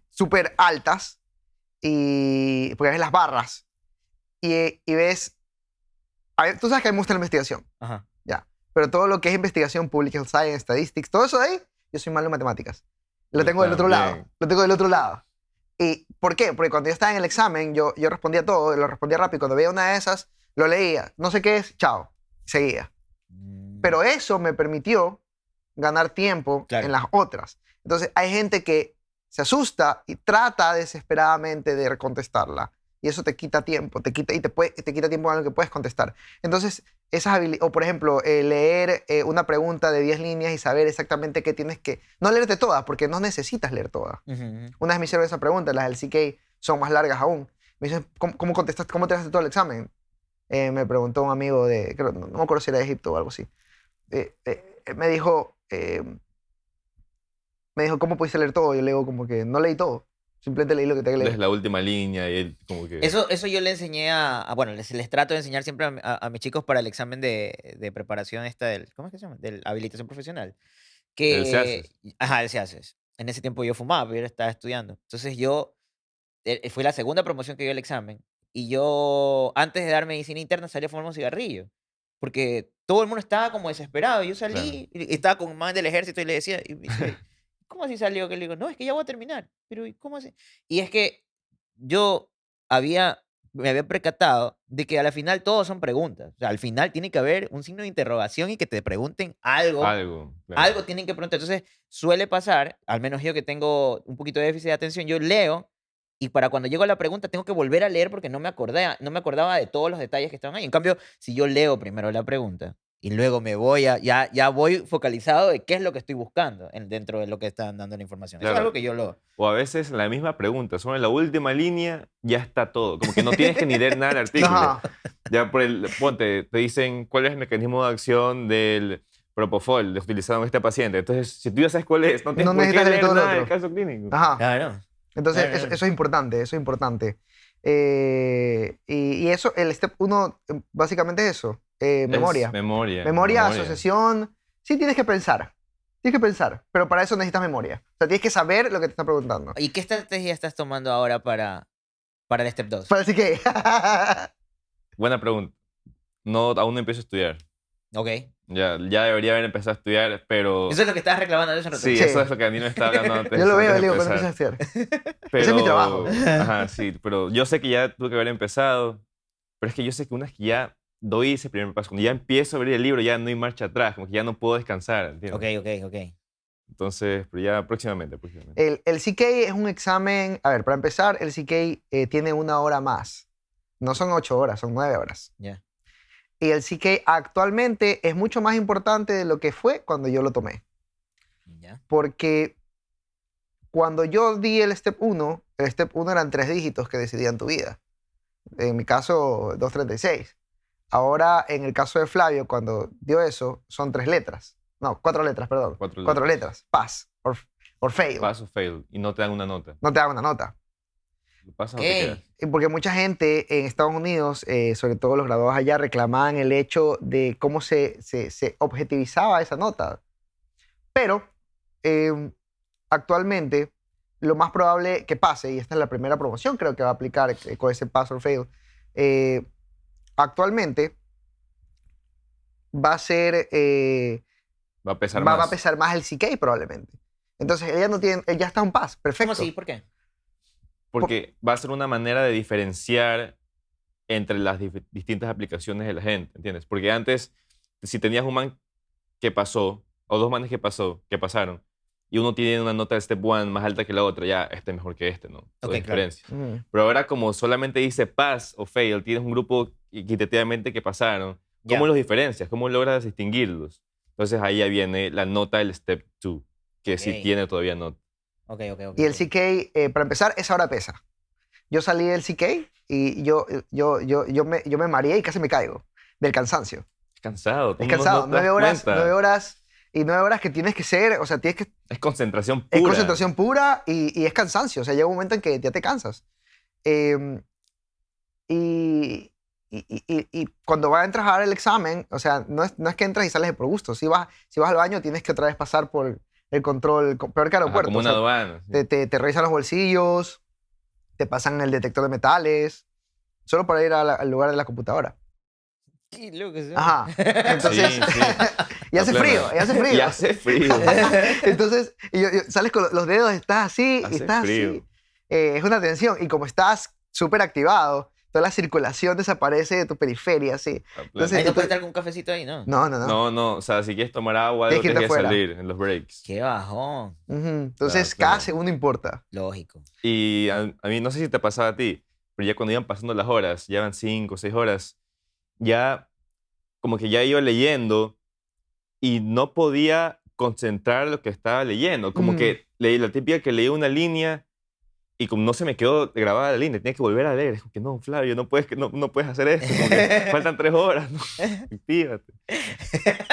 súper altas, porque ves las barras y ves, a ver, tú sabes que a mí me gusta la investigación, Ajá. ya, pero todo lo que es investigación, public science, statistics, todo eso de ahí, yo soy malo en matemáticas. Lo Yo tengo del otro lado, también. lo tengo del otro lado. ¿Y por qué? Porque cuando yo estaba en el examen, yo respondía todo, lo respondía rápido. Cuando veía una de esas, lo leía. No sé qué es, chao. Seguía. Mm, Pero eso me permitió ganar tiempo en claro. las otras. Entonces, hay gente que se asusta y trata desesperadamente de contestarla. Y eso te quita tiempo, te quita tiempo en lo que puedes contestar. Entonces, esas habilidades, o por ejemplo, leer una pregunta de 10 líneas y saber exactamente qué tienes que... No leerte todas, porque no necesitas leer todas. Ujú, ujú. Una vez me hicieron esa pregunta, las del CK son más largas aún. Me dicen, ¿cómo contestaste, cómo te haces todo el examen? Me preguntó un amigo no me acuerdo si era de Egipto o algo así. Eh, eh, me dijo, eh, me dijo, ¿cómo pudiste leer todo? Yo le digo como que no leí todo, simplemente leí lo que tenía que Lees leer. la última línea y él como que... Eso yo le enseñé bueno, les trato de enseñar siempre a mis chicos para el examen de preparación esta ¿cómo es que se llama? Del habilitación profesional. Él se hace. Ajá, él se hace. En ese tiempo yo fumaba, pero yo estaba estudiando. Entonces fue la segunda promoción que dio el examen. Y yo, antes de dar medicina interna, salí a fumar un cigarrillo. Porque todo el mundo estaba como desesperado. Yo salí Claro. y estaba con un man del ejército y le decía, y me dice, ¿cómo así salió? Que le digo, no, es que ya voy a terminar. Pero, ¿y cómo así? Y es que yo me había percatado de que a la final todos son preguntas. O sea, al final tiene que haber un signo de interrogación y que te pregunten algo. Algo, claro. Algo tienen que preguntar. Entonces, suele pasar, al menos yo que tengo un poquito de déficit de atención, yo leo y para cuando llego a la pregunta tengo que volver a leer porque no me acordaba de todos los detalles que estaban ahí. En cambio, si yo leo primero la pregunta y luego me voy ya voy focalizado de qué es lo que estoy buscando dentro de lo que están dando la información. Eso es Claro. algo que yo lo... O a veces la misma pregunta, solo en la última línea ya está todo. Como que no tienes que ni leer nada del artículo. Ajá. Ya ponte, te dicen cuál es el mecanismo de acción del propofol utilizado en este paciente. Entonces, si tú ya sabes cuál es, no tienes No por qué necesitas leer leer todo lo nada del otro. caso clínico. Ajá. Claro. Entonces, Claro, claro. eso es importante, eso es importante. Y eso, el step 1, básicamente es eso, memoria. Es memoria. Memoria, asociación. Sí, tienes que pensar. Tienes que pensar, pero para eso necesitas memoria. O sea, tienes que saber lo que te están preguntando. ¿Y qué estrategia estás tomando ahora para el Step 2? Para decir que... Buena pregunta. No, aún no empiezo a estudiar. Ok. Ya debería haber empezado a estudiar, pero... Eso es lo que estabas reclamando hace un rato. Sí, Sí. eso es lo que a mí me está hablando antes. Yo lo veo, antes le de digo, cuando empezar. empiezas a estudiar. Pero, Ese es mi trabajo. Ajá, sí, pero yo sé que ya tuve que haber empezado, pero es que yo sé que una vez que ya doy ese primer paso, cuando ya empiezo a abrir el libro, ya no hay marcha atrás, como que ya no puedo descansar, ¿entiendes? Ok. Entonces, pero ya próximamente. El CK es un examen... A ver, para empezar, el CK tiene 1 hora más. No son 8 horas, son 9 horas. Ya. Y el CK actualmente es mucho más importante de lo que fue cuando yo lo tomé. Ya. Porque cuando yo di el Step 1 eran 3 dígitos que decidían tu vida. En mi caso, 236. Ahora, en el caso de Flavio, cuando dio eso, son 3 letras. No, 4 letras, perdón. 4 letras. Pass or fail. Pass o fail, y no te dan una nota. No te dan una nota. Lo pasas o Ok. te quedas. Y porque mucha gente en Estados Unidos, sobre todo los graduados allá, reclamaban el hecho de cómo se objetivizaba esa nota. Pero actualmente lo más probable que pase, y esta es la primera promoción creo que va a aplicar con ese pass or fail, actualmente va a ser, Va a pesar va más. a pesar más el CK probablemente. Entonces él ya está un pass, perfecto. ¿Cómo así? ¿Por qué? Porque va a ser una manera de diferenciar entre las distintas aplicaciones de la gente, ¿entiendes? Porque antes, si tenías un man que pasó, o 2 manes que pasaron, y uno tiene una nota de Step 1 más alta que la otra, ya, este es mejor que este, ¿no? Son Ok, claro. diferencias. Ujú. Pero ahora, como solamente dice pass o fail, tienes un grupo equitativamente que pasaron, ¿cómo Ya. los diferencias? ¿Cómo logras distinguirlos? Entonces ahí ya viene la nota del Step 2, que sí Ok. tiene todavía nota. Ok. Y el CK, para empezar, esa hora pesa. Yo salí del CK y yo me mareé y casi me caigo del cansancio. Es cansado. tú Es no cansado. te das 9 horas, cuenta. 9 horas y 9 horas que tienes que ser, o sea, Es concentración pura. es concentración pura y es cansancio. O sea, llega un momento en que ya te cansas. Em, y cuando vas a entrar a dar el examen, o sea, no es que entras y sales de por gusto. Si vas al baño, tienes que otra vez pasar por el control, peor que Ajá, aeropuerto. como o una sea, aduana. sí. te revisan los bolsillos, te pasan el detector de metales, solo para ir al lugar de la computadora. Qué loco, ¿sí? Ajá. Entonces, Sí, sí. y hace La frío, plena. y hace frío. Y hace frío. Entonces, sales con los dedos, estás así, y Hace estás frío. así. Es una tensión. Y como estás súper activado, toda la circulación desaparece de tu periferia, así. La Entonces, Ahí plena. no puede estar con un cafecito ahí, ¿no? No. No, o sea, si quieres tomar agua, algo Tienes que tienes que irte afuera. salir en los breaks. Qué bajón. Ujú. Entonces, Claro. cada segundo importa. Lógico. Y a mí, no sé si te pasaba a ti, pero ya cuando iban pasando las horas, ya van 5 o 6 horas, ya como que ya iba leyendo y no podía concentrar lo que estaba leyendo. Como Mm. que leí la típica que leí una línea y como no se me quedó grabada la línea, tenía que volver a leer. Es como que no, Flavio, no puedes hacer esto. Como que faltan 3 horas. ¿no? Actívate.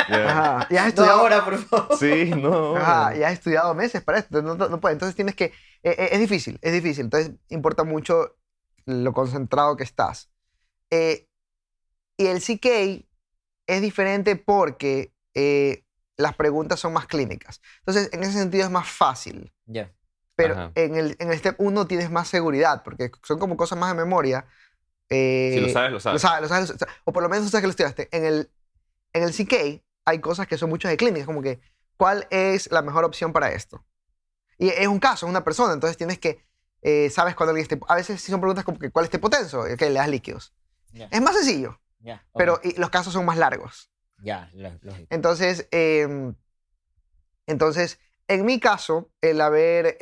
Ya. Ajá. Y has No estudiado, ahora, por favor. Sí, no. ajá, y has estudiado meses para esto. No puedes. Entonces tienes que... es difícil, es difícil. Entonces importa mucho lo concentrado que estás. Y el CK es diferente porque las preguntas son más clínicas. Entonces, en ese sentido es más fácil. Ya. Pero Ajá. en el Step 1 tienes más seguridad, porque son como cosas más de memoria. Si lo sabes, lo sabes. Lo sabes, o por lo menos sabes que lo estudiaste. En En el CK hay cosas que son muchos de clínicas, como que, ¿cuál es la mejor opción para esto? Y es un caso, es una persona, entonces tienes que, sabes cuando alguien esté, a veces sí son preguntas como que, ¿cuál es tu hipotenso? Ok, le das líquidos. Ya, Es más sencillo, ya, ok. pero los casos son más largos. Ya, lógico. Entonces, en mi caso, el haber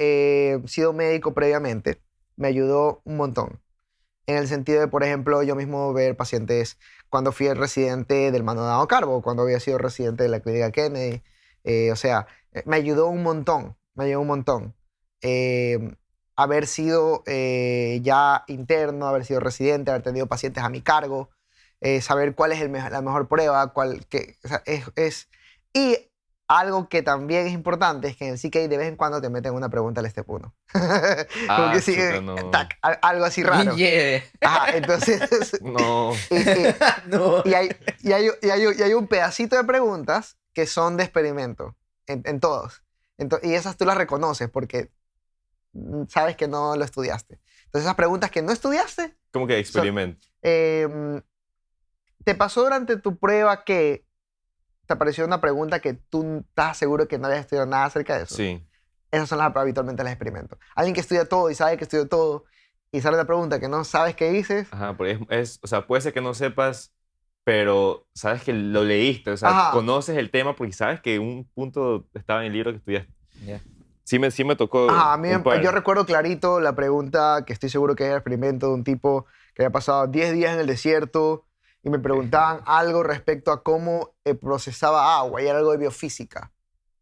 sido médico previamente me ayudó un montón. En el sentido de, por ejemplo, yo mismo ver pacientes cuando fui el residente del Mano Carbo, cuando había sido residente de la Clínica Kennedy. O sea, me ayudó un montón, me ayudó un montón. Haber sido ya interno, haber sido residente, haber tenido pacientes a mi cargo, saber cuál es la mejor prueba, o sea, Y algo que también es importante es que en el CK de vez en cuando te meten una pregunta al Step 1. Como que sigue, chuta, no. tac, algo así raro. Lleve. Ajá, entonces, No. No. y hay un pedacito de preguntas que son de experimento, en todos. Y esas tú las reconoces porque sabes que no lo estudiaste. Entonces esas preguntas que no estudiaste, Como que experimento. ¿te pasó durante tu prueba que te apareció una pregunta que tú estás seguro que no habías estudiado nada acerca de eso? Sí. Esas son habitualmente los experimentos. Alguien que estudia todo y sabe que estudió todo y sale una pregunta que no sabes qué dices. Ajá, porque o sea, puede ser que no sepas, pero sabes que lo leíste, o sea, Ajá. conoces el tema porque sabes que un punto estaba en el libro que estudiaste. Ya. Sí me tocó Ajá, a mí un par. yo recuerdo clarito la pregunta que estoy seguro que era el experimento de un tipo que había pasado 10 días en el desierto y me preguntaban algo respecto a cómo procesaba agua y era algo de biofísica.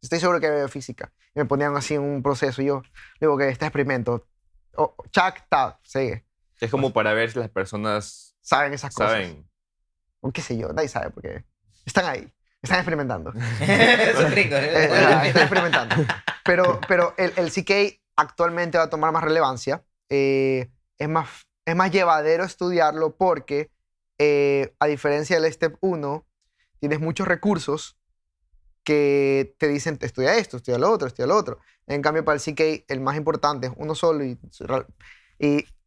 Estoy seguro que era biofísica. Y me ponían así en un proceso y yo digo que este experimento, chac, tac, sigue. Es como para ver si las personas Saben esas cosas. saben. O qué sé yo, nadie sabe porque están ahí, están experimentando. Eso es rico. Están experimentando. Pero el CK actualmente va a tomar más relevancia. Es más llevadero estudiarlo porque, a diferencia del Step 1, tienes muchos recursos que te dicen, estudia esto, estudia lo otro, estudia lo otro. En cambio, para el CK, el más importante es uno solo y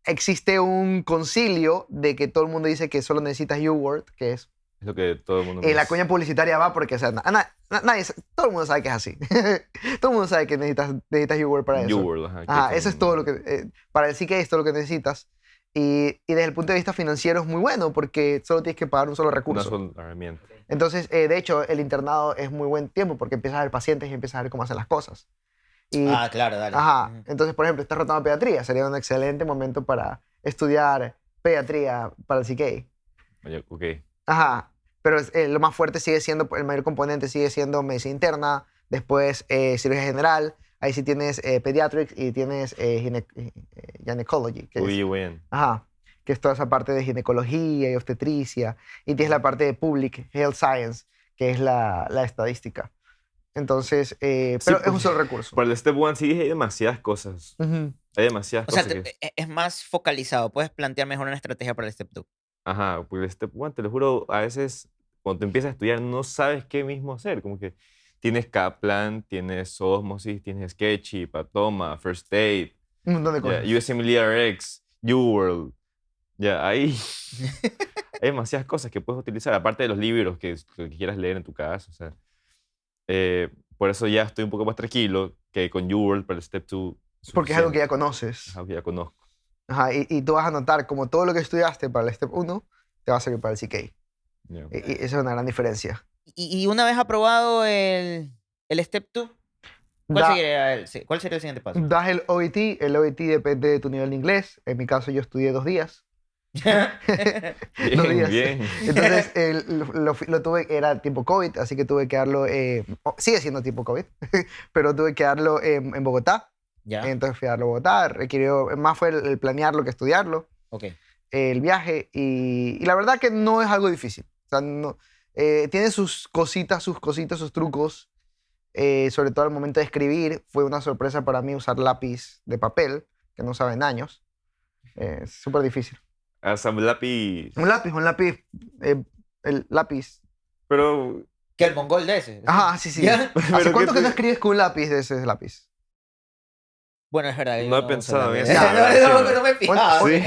existe un concilio de que todo el mundo dice que solo necesitas UWorld, que es Es lo que todo el mundo la dice. cuña publicitaria va porque, o sea, todo el mundo sabe que es así. Todo el mundo sabe que necesitas UWorld para eso. UWorld, ajá, que Ajá, eso es son- todo lo que... para el CK es todo lo que necesitas. Y desde el punto de vista financiero es muy bueno porque solo tienes que pagar un solo Una recurso. sola herramienta. Entonces, de hecho, el internado es muy buen tiempo porque empiezas a ver pacientes y empiezas a ver cómo hacen las cosas. Y, Ah, claro, dale. ajá, Ujú. entonces, por ejemplo, estás rotando pediatría. Sería un excelente momento para estudiar pediatría para el CK. Vaya, ok. Ajá, pero lo más fuerte sigue siendo, el mayor componente sigue siendo medicina interna, después cirugía general, ahí sí tienes pediatrics y tienes gynecology, que es, Uy, bien. ajá, que es toda esa parte de ginecología y obstetricia, y tienes la parte de public health science, que es la estadística. Entonces, pero es un porque solo recurso. Para el Step 1 sí hay demasiadas cosas. Ujú. Hay demasiadas O sea, cosas que... es más focalizado. Puedes plantear mejor una estrategia para el Step 2. Ajá, porque el Step 1, te lo juro, a veces cuando te empiezas a estudiar no sabes qué mismo hacer. Como que tienes Kaplan, tienes Osmosis, tienes Sketchy, Patoma, First Aid, Un montón de ya, cosas. USMLE-RX, UWorld. Ya, ahí hay demasiadas cosas que puedes utilizar, aparte de los libros que quieras leer en tu casa. O sea, por eso ya estoy un poco más tranquilo que con UWorld para el Step 2. Porque es algo que ya suficiente. conoces. Es algo que ya conozco. Ajá, y tú vas a notar como todo lo que estudiaste para el Step 1 te va a servir para el CK. Ya. Y esa es una gran diferencia. Y una vez aprobado el Step 2, ¿cuál sería el siguiente paso? Das el OET depende de tu nivel de inglés. En mi caso yo estudié 2 días. Bien, 2 días. bien. Entonces lo tuve, era tipo COVID, así que tuve que darlo, sigue siendo tipo COVID, pero tuve que darlo en Bogotá. Ya, Entonces fui a darlo a Bogotá, requirió, más fue el planearlo que estudiarlo, ok. el viaje, y la verdad que no es algo difícil. O sea, no, tiene sus cositas, sus trucos, sobre todo al momento de escribir. Fue una sorpresa para mí usar lápiz de papel, que no saben años. Es súper difícil. Hasta un lápiz. Un lápiz, el lápiz. Pero ¿Qué, el mongol de ese? Ajá, sí, sí. ¿Ya? ¿Hace Pero cuánto ¿qué que no te- escribes con un lápiz de ese lápiz? Bueno, es verdad que No yo he pensado uso en la- eso. No me he fijado. Sí.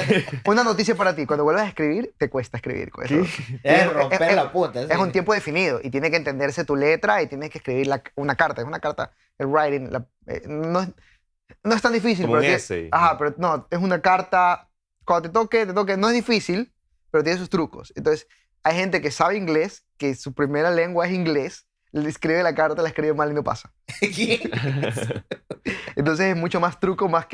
Una noticia para ti. Cuando vuelvas a escribir, te cuesta escribir con eso. Es romper es- la punta. Es un tiempo definido y tiene que entenderse tu letra y tienes que escribir una carta. Es una carta, el writing. No es tan difícil. Como pero un tiene- essay. Ajá, pero no, es una carta. Cuando te toque, te toque. No es difícil, pero tiene sus trucos. Entonces, hay gente que sabe inglés, que su primera lengua es inglés, le escribe la carta, la escribe mal y no pasa. Entonces, es mucho más truco más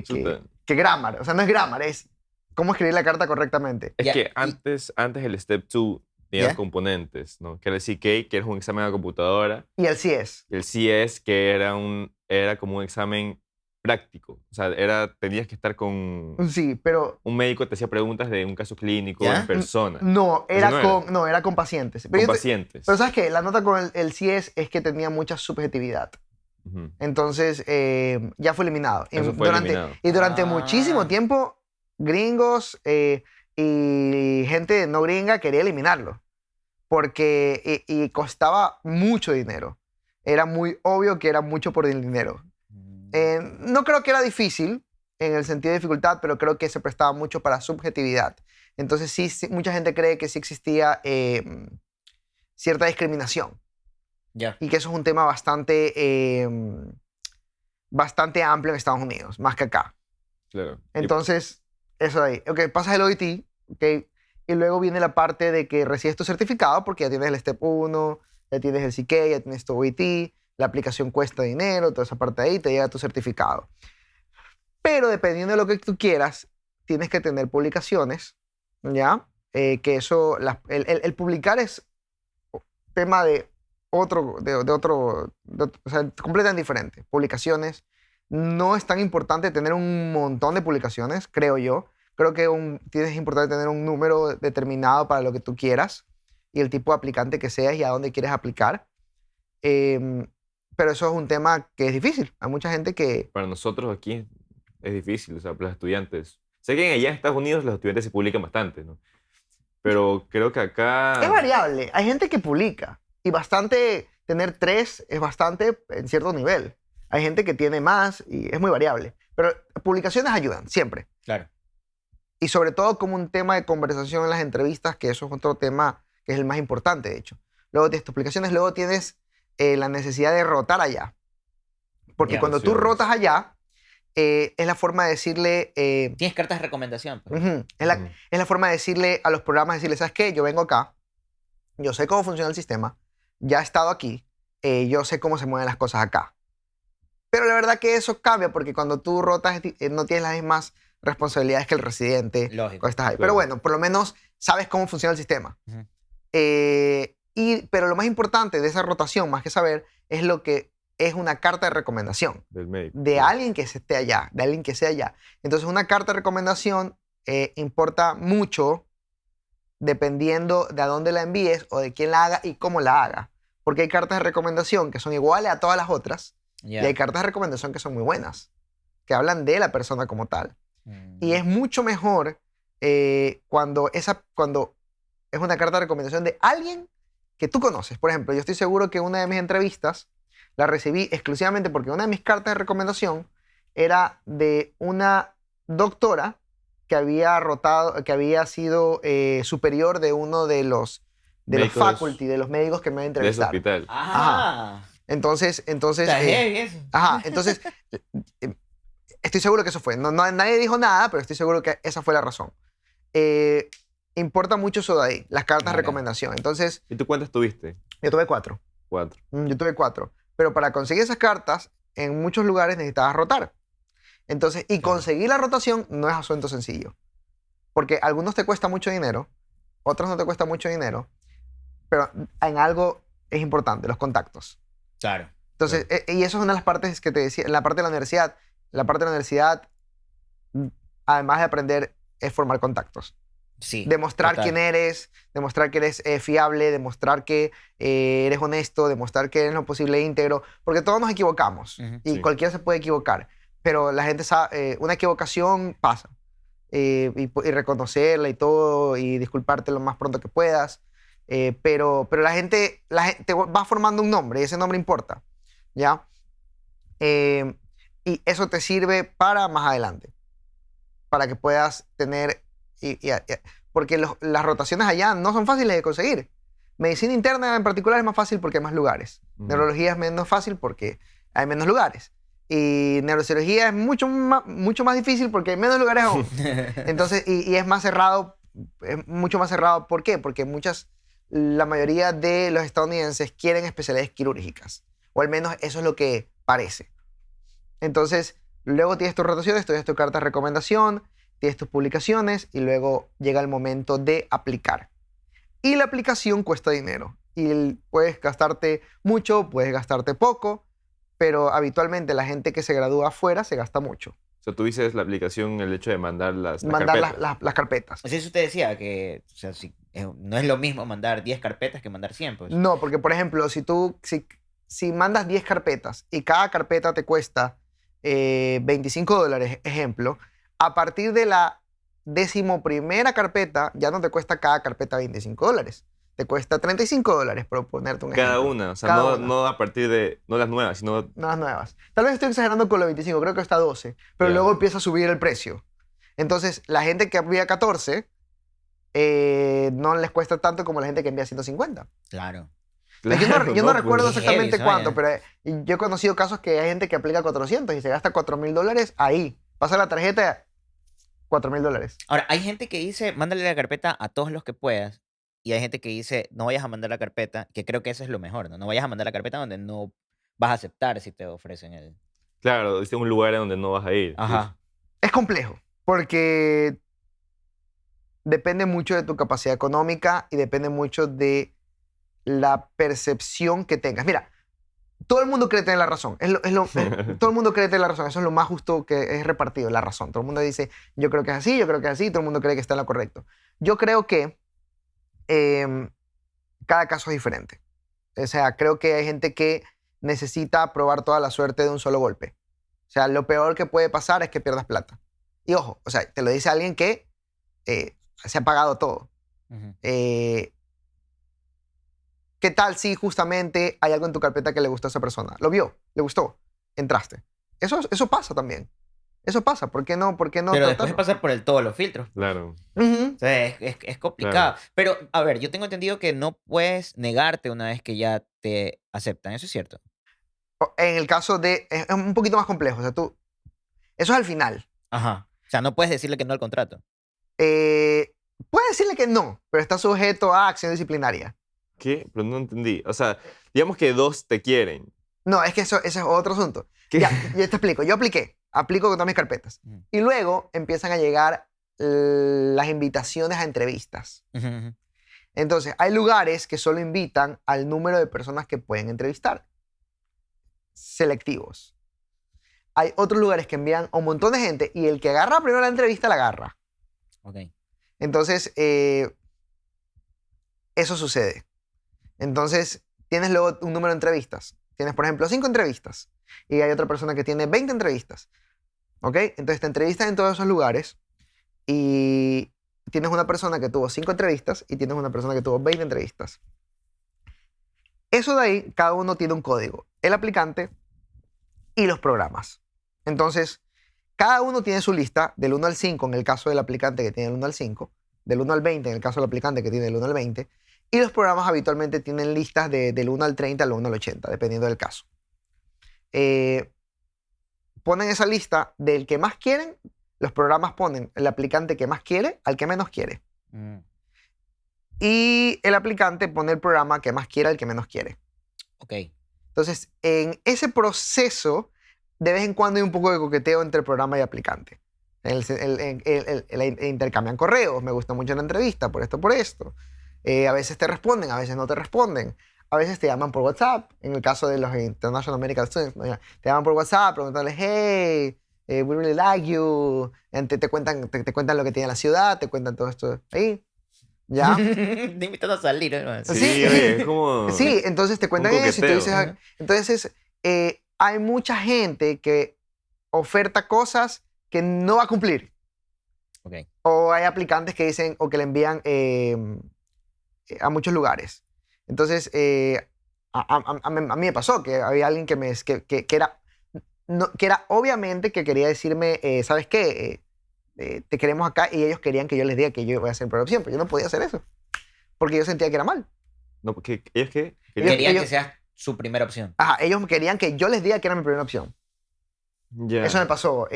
Chuta. que grammar. O sea, no es grammar, es cómo escribir la carta correctamente. Es Ya, que y- antes el Step 2 tenía ¿Ya? componentes, ¿no? Que era el CK, que era un examen a computadora, Y el CS. y el CS, que era como un examen práctico. O sea, tenías que estar con Sí, pero un médico, te hacía preguntas de un caso clínico ¿Ya? en persona, no, ¿Ese no era? no, era con pacientes. Pero, con yo te- pacientes. pero ¿sabes qué? La nota con el CS es que tenía mucha subjetividad. Ujú. Entonces, ya fue eliminado. Eso fue eliminado. Y durante Ah. muchísimo tiempo, gringos y gente no gringa quería eliminarlo. Porque y costaba mucho dinero. Era muy obvio que era mucho por el dinero. No creo que era difícil en el sentido de dificultad, pero creo que se prestaba mucho para subjetividad. Entonces, sí, mucha gente cree que sí existía cierta discriminación. Ya. Y que eso es un tema bastante amplio en Estados Unidos, más que acá. Claro. Entonces, eso de ahí. Ok, pasas el OIT, ok, y luego viene la parte de que recibes tu certificado porque ya tienes el Step 1, ya tienes el CK, ya tienes tu OIT, la aplicación cuesta dinero, toda esa parte de ahí, te llega tu certificado. Pero dependiendo de lo que tú quieras, tienes que tener publicaciones, ¿ya? Que eso, el publicar es tema de otro, o sea, completamente diferente. Publicaciones. No es tan importante tener un montón de publicaciones, creo yo. Creo que es importante tener un número determinado para lo que tú quieras y el tipo de aplicante que seas y a dónde quieres aplicar. Pero eso es un tema que es difícil. Hay mucha gente que... Para nosotros aquí es difícil, o sea, para los estudiantes. Sé que allá en Estados Unidos los estudiantes se publican bastante, ¿no? Pero creo que acá... Es variable. Hay gente que publica y tener 3 es bastante en cierto nivel. Hay gente que tiene más y es muy variable. Pero publicaciones ayudan, siempre. Claro. Y sobre todo como un tema de conversación en las entrevistas, que eso es otro tema que es el más importante, de hecho. Luego tienes tus publicaciones, luego tienes la necesidad de rotar allá. Porque Ya, cuando tú opciones. rotas allá, es la forma de decirle... Tienes cartas de recomendación. Pues. ujú, es Ujú. la forma de decirle a los programas, decirle, ¿sabes qué? Yo vengo acá, yo sé cómo funciona el sistema, ya he estado aquí, yo sé cómo se mueven las cosas acá. Pero la verdad que eso cambia porque cuando tú rotas no tienes las mismas responsabilidades que el residente Lógico. cuando estás ahí. Claro. Pero bueno, por lo menos sabes cómo funciona el sistema. Ujú. Pero lo más importante de esa rotación, más que saber, es lo que es una carta de recomendación Del médico. de claro. alguien que esté allá, de alguien que sea allá. Entonces, una carta de recomendación importa mucho dependiendo de a dónde la envíes o de quién la haga y cómo la haga. Porque hay cartas de recomendación que son iguales a todas las otras Ya. y hay cartas de recomendación que son muy buenas, que hablan de la persona como tal. Y es mucho mejor cuando es una carta de recomendación de alguien que tú conoces. Por ejemplo, yo estoy seguro que una de mis entrevistas la recibí exclusivamente porque una de mis cartas de recomendación era de una doctora que había sido superior de uno de los Médicos faculty, de los médicos que me había De ese entrevistado. hospital. Ah. Entonces, Está heavy eso. ajá, entonces estoy seguro que eso fue. Nadie dijo nada, pero estoy seguro que esa fue la razón. Importa mucho eso de ahí, las cartas de Vale. recomendación. Entonces, ¿Y tú cuántas tuviste? yo tuve 4. 4. Yo tuve 4. Pero para conseguir esas cartas, en muchos lugares necesitabas rotar. Entonces, y Claro. conseguir la rotación no es asunto sencillo. Porque algunos te cuesta mucho dinero, otros no te cuesta mucho dinero, pero en algo es importante, los contactos. Claro. Entonces, y eso es una de las partes que te decía, la parte de la universidad. La parte de la universidad, además de aprender, es formar contactos. Sí. Demostrar total. quién eres, demostrar que eres fiable, demostrar que eres honesto, demostrar que eres lo posible íntegro, porque todos nos equivocamos Ujú. y Sí. cualquiera se puede equivocar, pero la gente sabe, una equivocación pasa y reconocerla y todo y disculparte lo más pronto que puedas, pero la gente te va formando un nombre y ese nombre importa, ¿ya? Y eso te sirve para más adelante, para que puedas tener... porque las rotaciones allá no son fáciles de conseguir. Medicina interna en particular es más fácil porque hay más lugares. Ujú. Neurología es menos fácil porque hay menos lugares. Y neurocirugía es mucho más difícil porque hay menos lugares aún. Entonces, y es más cerrado, es mucho más cerrado. ¿Por qué? Porque la mayoría de los estadounidenses quieren especialidades quirúrgicas. O al menos eso es lo que parece. Entonces, luego tienes tus rotaciones, tienes tu carta de recomendación, tienes tus publicaciones y luego llega el momento de aplicar. Y la aplicación cuesta dinero. Y puedes gastarte mucho, puedes gastarte poco, pero habitualmente la gente que se gradúa afuera se gasta mucho. O sea, tú dices la aplicación, el hecho de mandar las Mandar carpetas. las carpetas. O sea, eso usted decía que, o sea, no es lo mismo mandar 10 carpetas que mandar 100, pues. No, porque por ejemplo, si mandas 10 carpetas y cada carpeta te cuesta $25, ejemplo, a partir de la 11ª carpeta ya no te cuesta cada carpeta $25. Te cuesta $35, por ponerte un Cada ejemplo. una, o sea, Cada una. no a partir de, no las nuevas, sino... No las nuevas. Tal vez estoy exagerando con los 25, creo que está 12, pero Ya. luego empieza a subir el precio. Entonces, la gente que envía 14 no les cuesta tanto como la gente que envía 150. Claro. Yo no recuerdo pues, exactamente heavy, cuánto, ¿sabes? pero yo he conocido casos que hay gente que aplica 400 y se gasta $4,000 ahí. Pasa la tarjeta, $4,000. Ahora, hay gente que dice, mándale la carpeta a todos los que puedas. Y hay gente que dice, no vayas a mandar la carpeta, que creo que eso es lo mejor, ¿no? No vayas a mandar la carpeta donde no vas a aceptar si te ofrecen el... Claro, es un lugar en donde no vas a ir. Ajá. Es complejo, porque depende mucho de tu capacidad económica y depende mucho de la percepción que tengas. Mira, todo el mundo cree tener la razón. Todo el mundo cree tener la razón. Eso es lo más justo que es repartido, la razón. Todo el mundo dice, yo creo que es así, yo creo que es así. Todo el mundo cree que está en lo correcto. Yo creo que cada caso es diferente. O sea, creo que hay gente que necesita probar toda la suerte de un solo golpe. O sea, lo peor que puede pasar es que pierdas plata. Y ojo, o sea, te lo dice alguien que se ha pagado todo. Ujú. ¿Qué tal si justamente hay algo en tu carpeta que le gustó a esa persona? Lo vio, le gustó, entraste. Eso pasa también. Eso pasa. ¿Por qué no Pero después de tratarlo? pasar por todos los filtros. Claro. Ujú. O sea, es complicado. Claro. Pero, a ver, yo tengo entendido que no puedes negarte una vez que ya te aceptan. ¿Eso es cierto? En el caso de... Es un poquito más complejo. O sea, eso es al final. Ajá. O sea, no puedes decirle que no al contrato. Puedes decirle que no, pero está sujeto a acción disciplinaria. ¿Qué? Pero no entendí. O sea, digamos que dos te quieren. No, es que ese es otro asunto. ¿Qué? Ya, yo te explico. Yo aplico con todas mis carpetas. Ujú. Y luego empiezan a llegar las invitaciones a entrevistas. Ujú, ujú. Entonces, hay lugares que solo invitan al número de personas que pueden entrevistar. Selectivos. Hay otros lugares que envían a un montón de gente y el que agarra primero la entrevista la agarra. Ok. Entonces, eso sucede. Entonces, tienes luego un número de entrevistas. Tienes, por ejemplo, 5 entrevistas y hay otra persona que tiene 20 entrevistas. ¿Ok? Entonces, te entrevistan en todos esos lugares y tienes una persona que tuvo 5 entrevistas y tienes una persona que tuvo 20 entrevistas. Eso de ahí, cada uno tiene un código. El aplicante y los programas. Entonces, cada uno tiene su lista del 1 al 5 en el caso del aplicante que tiene el 1 al 5, del 1 al 20 en el caso del aplicante que tiene el 1 al 20, y los programas habitualmente tienen listas del 1 al 30 al 1 al 80, dependiendo del caso. Ponen esa lista del que más quieren, los programas ponen el aplicante que más quiere al que menos quiere. Mm. Y el aplicante pone el programa que más quiere al que menos quiere. Ok. Entonces, en ese proceso, de vez en cuando hay un poco de coqueteo entre programa y aplicante. Intercambian correos, me gusta mucho la entrevista, por esto, por esto. A veces te responden, a veces no te responden. A veces te llaman por WhatsApp, en el caso de los International Medical Students, ¿no? Te llaman por WhatsApp preguntándoles, hey, we really like you. Te cuentan lo que tiene la ciudad, te cuentan todo esto ahí. ¿Ya? Te invitan a salir, ¿no? Sí, Sí. oye, es como... Sí, entonces te cuentan eso y tú coqueteo. dices, Ajá. entonces hay mucha gente que oferta cosas que no va a cumplir. Ok. O hay aplicantes que dicen o que le envían a muchos lugares. Entonces, a mí me pasó que había alguien que era... no, que era obviamente que quería decirme, ¿sabes qué? Te queremos acá, y ellos querían que yo les diga que yo voy a hacer primera opción, pero yo no podía hacer eso, porque yo sentía que era mal. No, porque ellos qué? Querían ellos- que seas su primera opción. Ajá, ellos querían que yo les diga que era mi primera opción. Ya. Eso me pasó,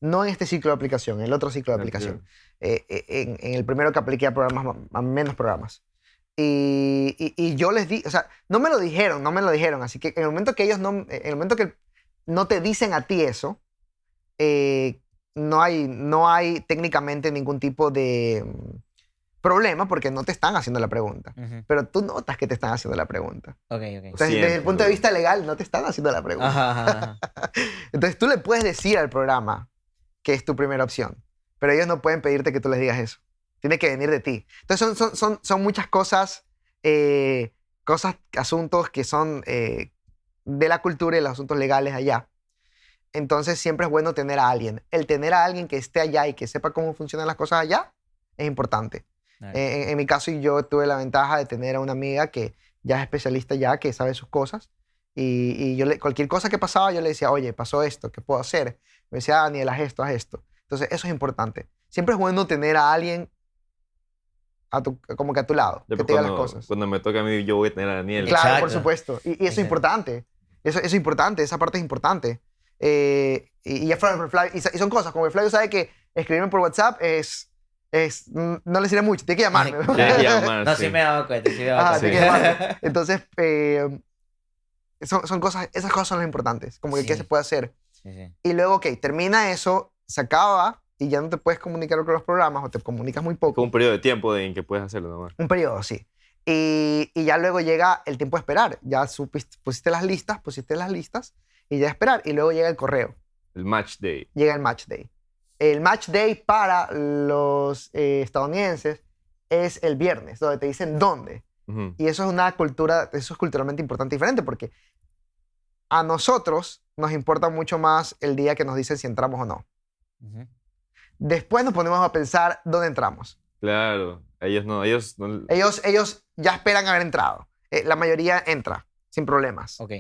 no en este ciclo de aplicación, en el otro ciclo de Ok. aplicación. En el primero que apliqué a programas, a menos programas. Y yo les di, o sea, no me lo dijeron. Así que en el momento que ellos no, en el momento que no te dicen a ti eso, no hay técnicamente ningún tipo de problema porque no te están haciendo la pregunta. Ujú. Pero tú notas que te están haciendo la pregunta. Ok. Entonces, Siempre, desde el punto de ¿no? vista legal, no te están haciendo la pregunta. Ajá. Entonces, tú le puedes decir al programa que es tu primera opción, pero ellos no pueden pedirte que tú les digas eso. Tiene que venir de ti. Entonces, son muchas cosas, asuntos que son de la cultura y los asuntos legales allá. Entonces, siempre es bueno tener a alguien. El tener a alguien que esté allá y que sepa cómo funcionan las cosas allá es importante. Claro. En mi caso, yo tuve la ventaja de tener a una amiga que ya es especialista ya, que sabe sus cosas. Y cualquier cosa que pasaba, yo le decía, oye, pasó esto, ¿qué puedo hacer? Me decía, Daniel, haz esto, haz esto. Entonces, eso es importante. Siempre es bueno tener a alguien como que a tu lado, Ya, que pues, te diga las cosas. cuando me toca a mí, yo voy a tener a Daniel. Claro, Exacto. por supuesto. Y eso es Exacto. importante. Eso es importante, esa parte es importante. Y Flavio, y son cosas, como que Flavio sabe que escribirme por WhatsApp no le sirve mucho, tiene que llamarme. Claro. Tienes que llamar, No, sí. sí me he dado cuenta, sí me he dado Ajá, cuenta. tiene que llamarme. Entonces, son cosas, esas cosas son las importantes, como que qué Sí. se puede hacer. Sí. Y luego, ok, termina eso, se acaba y ya no te puedes comunicar con los programas o te comunicas muy Es como poco. un periodo de tiempo en que puedes hacerlo nomás. Un periodo, sí. Y ya luego llega el tiempo de esperar. Ya pusiste las listas y ya esperar. Y luego llega el correo, El match day. llega el match day. El match day para los estadounidenses es el viernes, donde te dicen dónde. Ujú. Y eso es culturalmente importante y diferente porque a nosotros nos importa mucho más el día que nos dicen si entramos o no. Ujú. Después nos ponemos a pensar dónde entramos. Claro. Ellos no. Ellos ya esperan haber entrado. La mayoría entra sin problemas. Ok.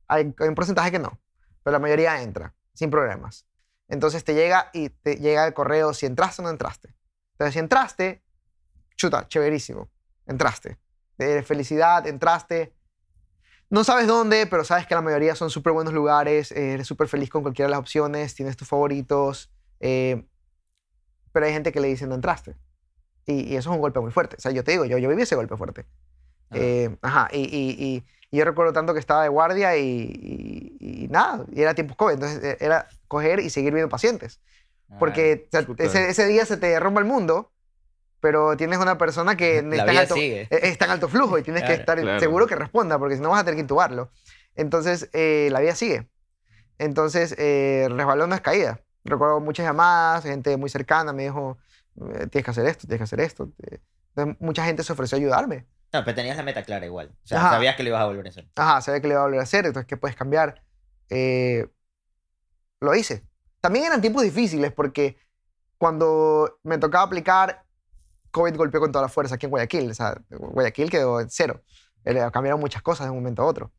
Hay un porcentaje que no, pero la mayoría entra sin problemas. Entonces te llega el correo si entraste o no entraste. Entonces si entraste, chuta, chéverísimo. Entraste. Felicidad, entraste. No sabes dónde, pero sabes que la mayoría son súper buenos lugares. Eres súper feliz con cualquiera de las opciones. Tienes tus favoritos. Pero hay gente que le dice no entraste. Y eso es un golpe muy fuerte. O sea, yo te digo, yo viví ese golpe fuerte. Ah. Y yo recuerdo tanto que estaba de guardia y nada, y era tiempo COVID. Entonces era coger y seguir viendo pacientes. Porque o sea, Chuta. ese día se te derrumba el mundo, pero tienes una persona que La está, vida sigue. está en alto flujo y tienes que Claro. estar Claro. seguro que responda, porque si no vas a tener que intubarlo. Entonces, la vida sigue. Entonces, resbalón no es caída. Recuerdo muchas llamadas, gente muy cercana me dijo, tienes que hacer esto, tienes que hacer esto. Entonces, mucha gente se ofreció a ayudarme. No, pero tenías la meta clara igual. O sea, Ajá. sabías que lo ibas a volver a hacer. Ajá, sabía que le iba a volver a hacer, entonces, ¿qué puedes cambiar? Lo hice. También eran tiempos difíciles porque cuando me tocaba aplicar, COVID golpeó con toda la fuerza aquí en Guayaquil. O sea, Guayaquil quedó en cero. Cambiaron muchas cosas de un momento a otro.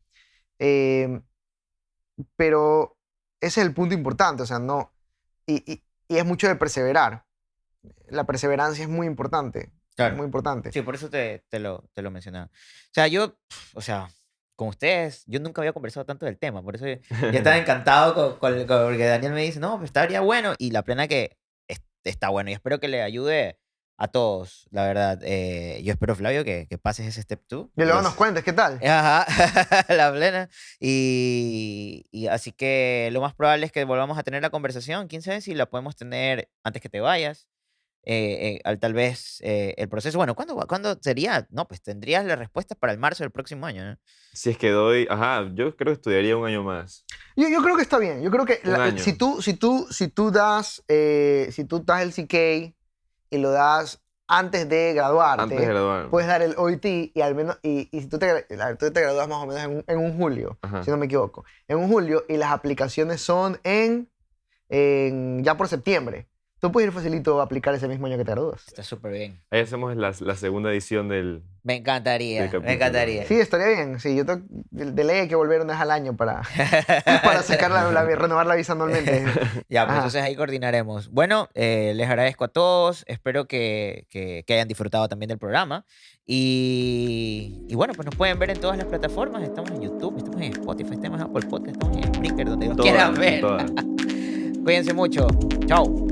Pero ese es el punto importante, o sea, no... Y es mucho de perseverar. La perseverancia es muy importante. Claro. Muy importante. Sí, por eso te lo mencionaba. O sea, yo, o sea, con ustedes, yo nunca había conversado tanto del tema, por eso yo estaba encantado porque Daniel me dice, no, pues estaría bueno, y la plena que está bueno, y espero que le ayude a todos, la verdad. Yo espero, Flavio, que pases ese step 2. Y luego Yes. nos cuentes, ¿qué tal? Ajá, la plena. Y así que lo más probable es que volvamos a tener la conversación. Quién sabe si la podemos tener antes que te vayas. Tal vez el proceso. Bueno, ¿cuándo sería? No, pues tendrías las respuestas para el marzo del próximo año, ¿no? Si es que doy. Ajá, yo creo que estudiaría un año más. Yo creo que está bien. Yo creo que Un año. si tú das el CK y lo das antes de graduarte, Antes de graduarme. puedes dar el OIT y al menos y si tú te gradúas más o menos en un julio, Ajá. si no me equivoco, en un julio, y las aplicaciones son ya por septiembre. Tú puedes ir facilito a aplicar ese mismo año que te gradúas. Está súper bien. Ahí hacemos la segunda edición del... Me encantaría, Del capítulo. me encantaría. Sí, estaría bien. Sí, de ley hay que volver una vez al año para sacar renovar la visa anualmente. Ya, pues Ajá. entonces ahí coordinaremos. Bueno, les agradezco a todos. Espero que hayan disfrutado también del programa. Y bueno, pues nos pueden ver en todas las plataformas. Estamos en YouTube, estamos en Spotify, estamos en Apple Podcast, estamos en Spreaker, donde nos Todas, quieran ver. todas. Cuídense mucho. Chao.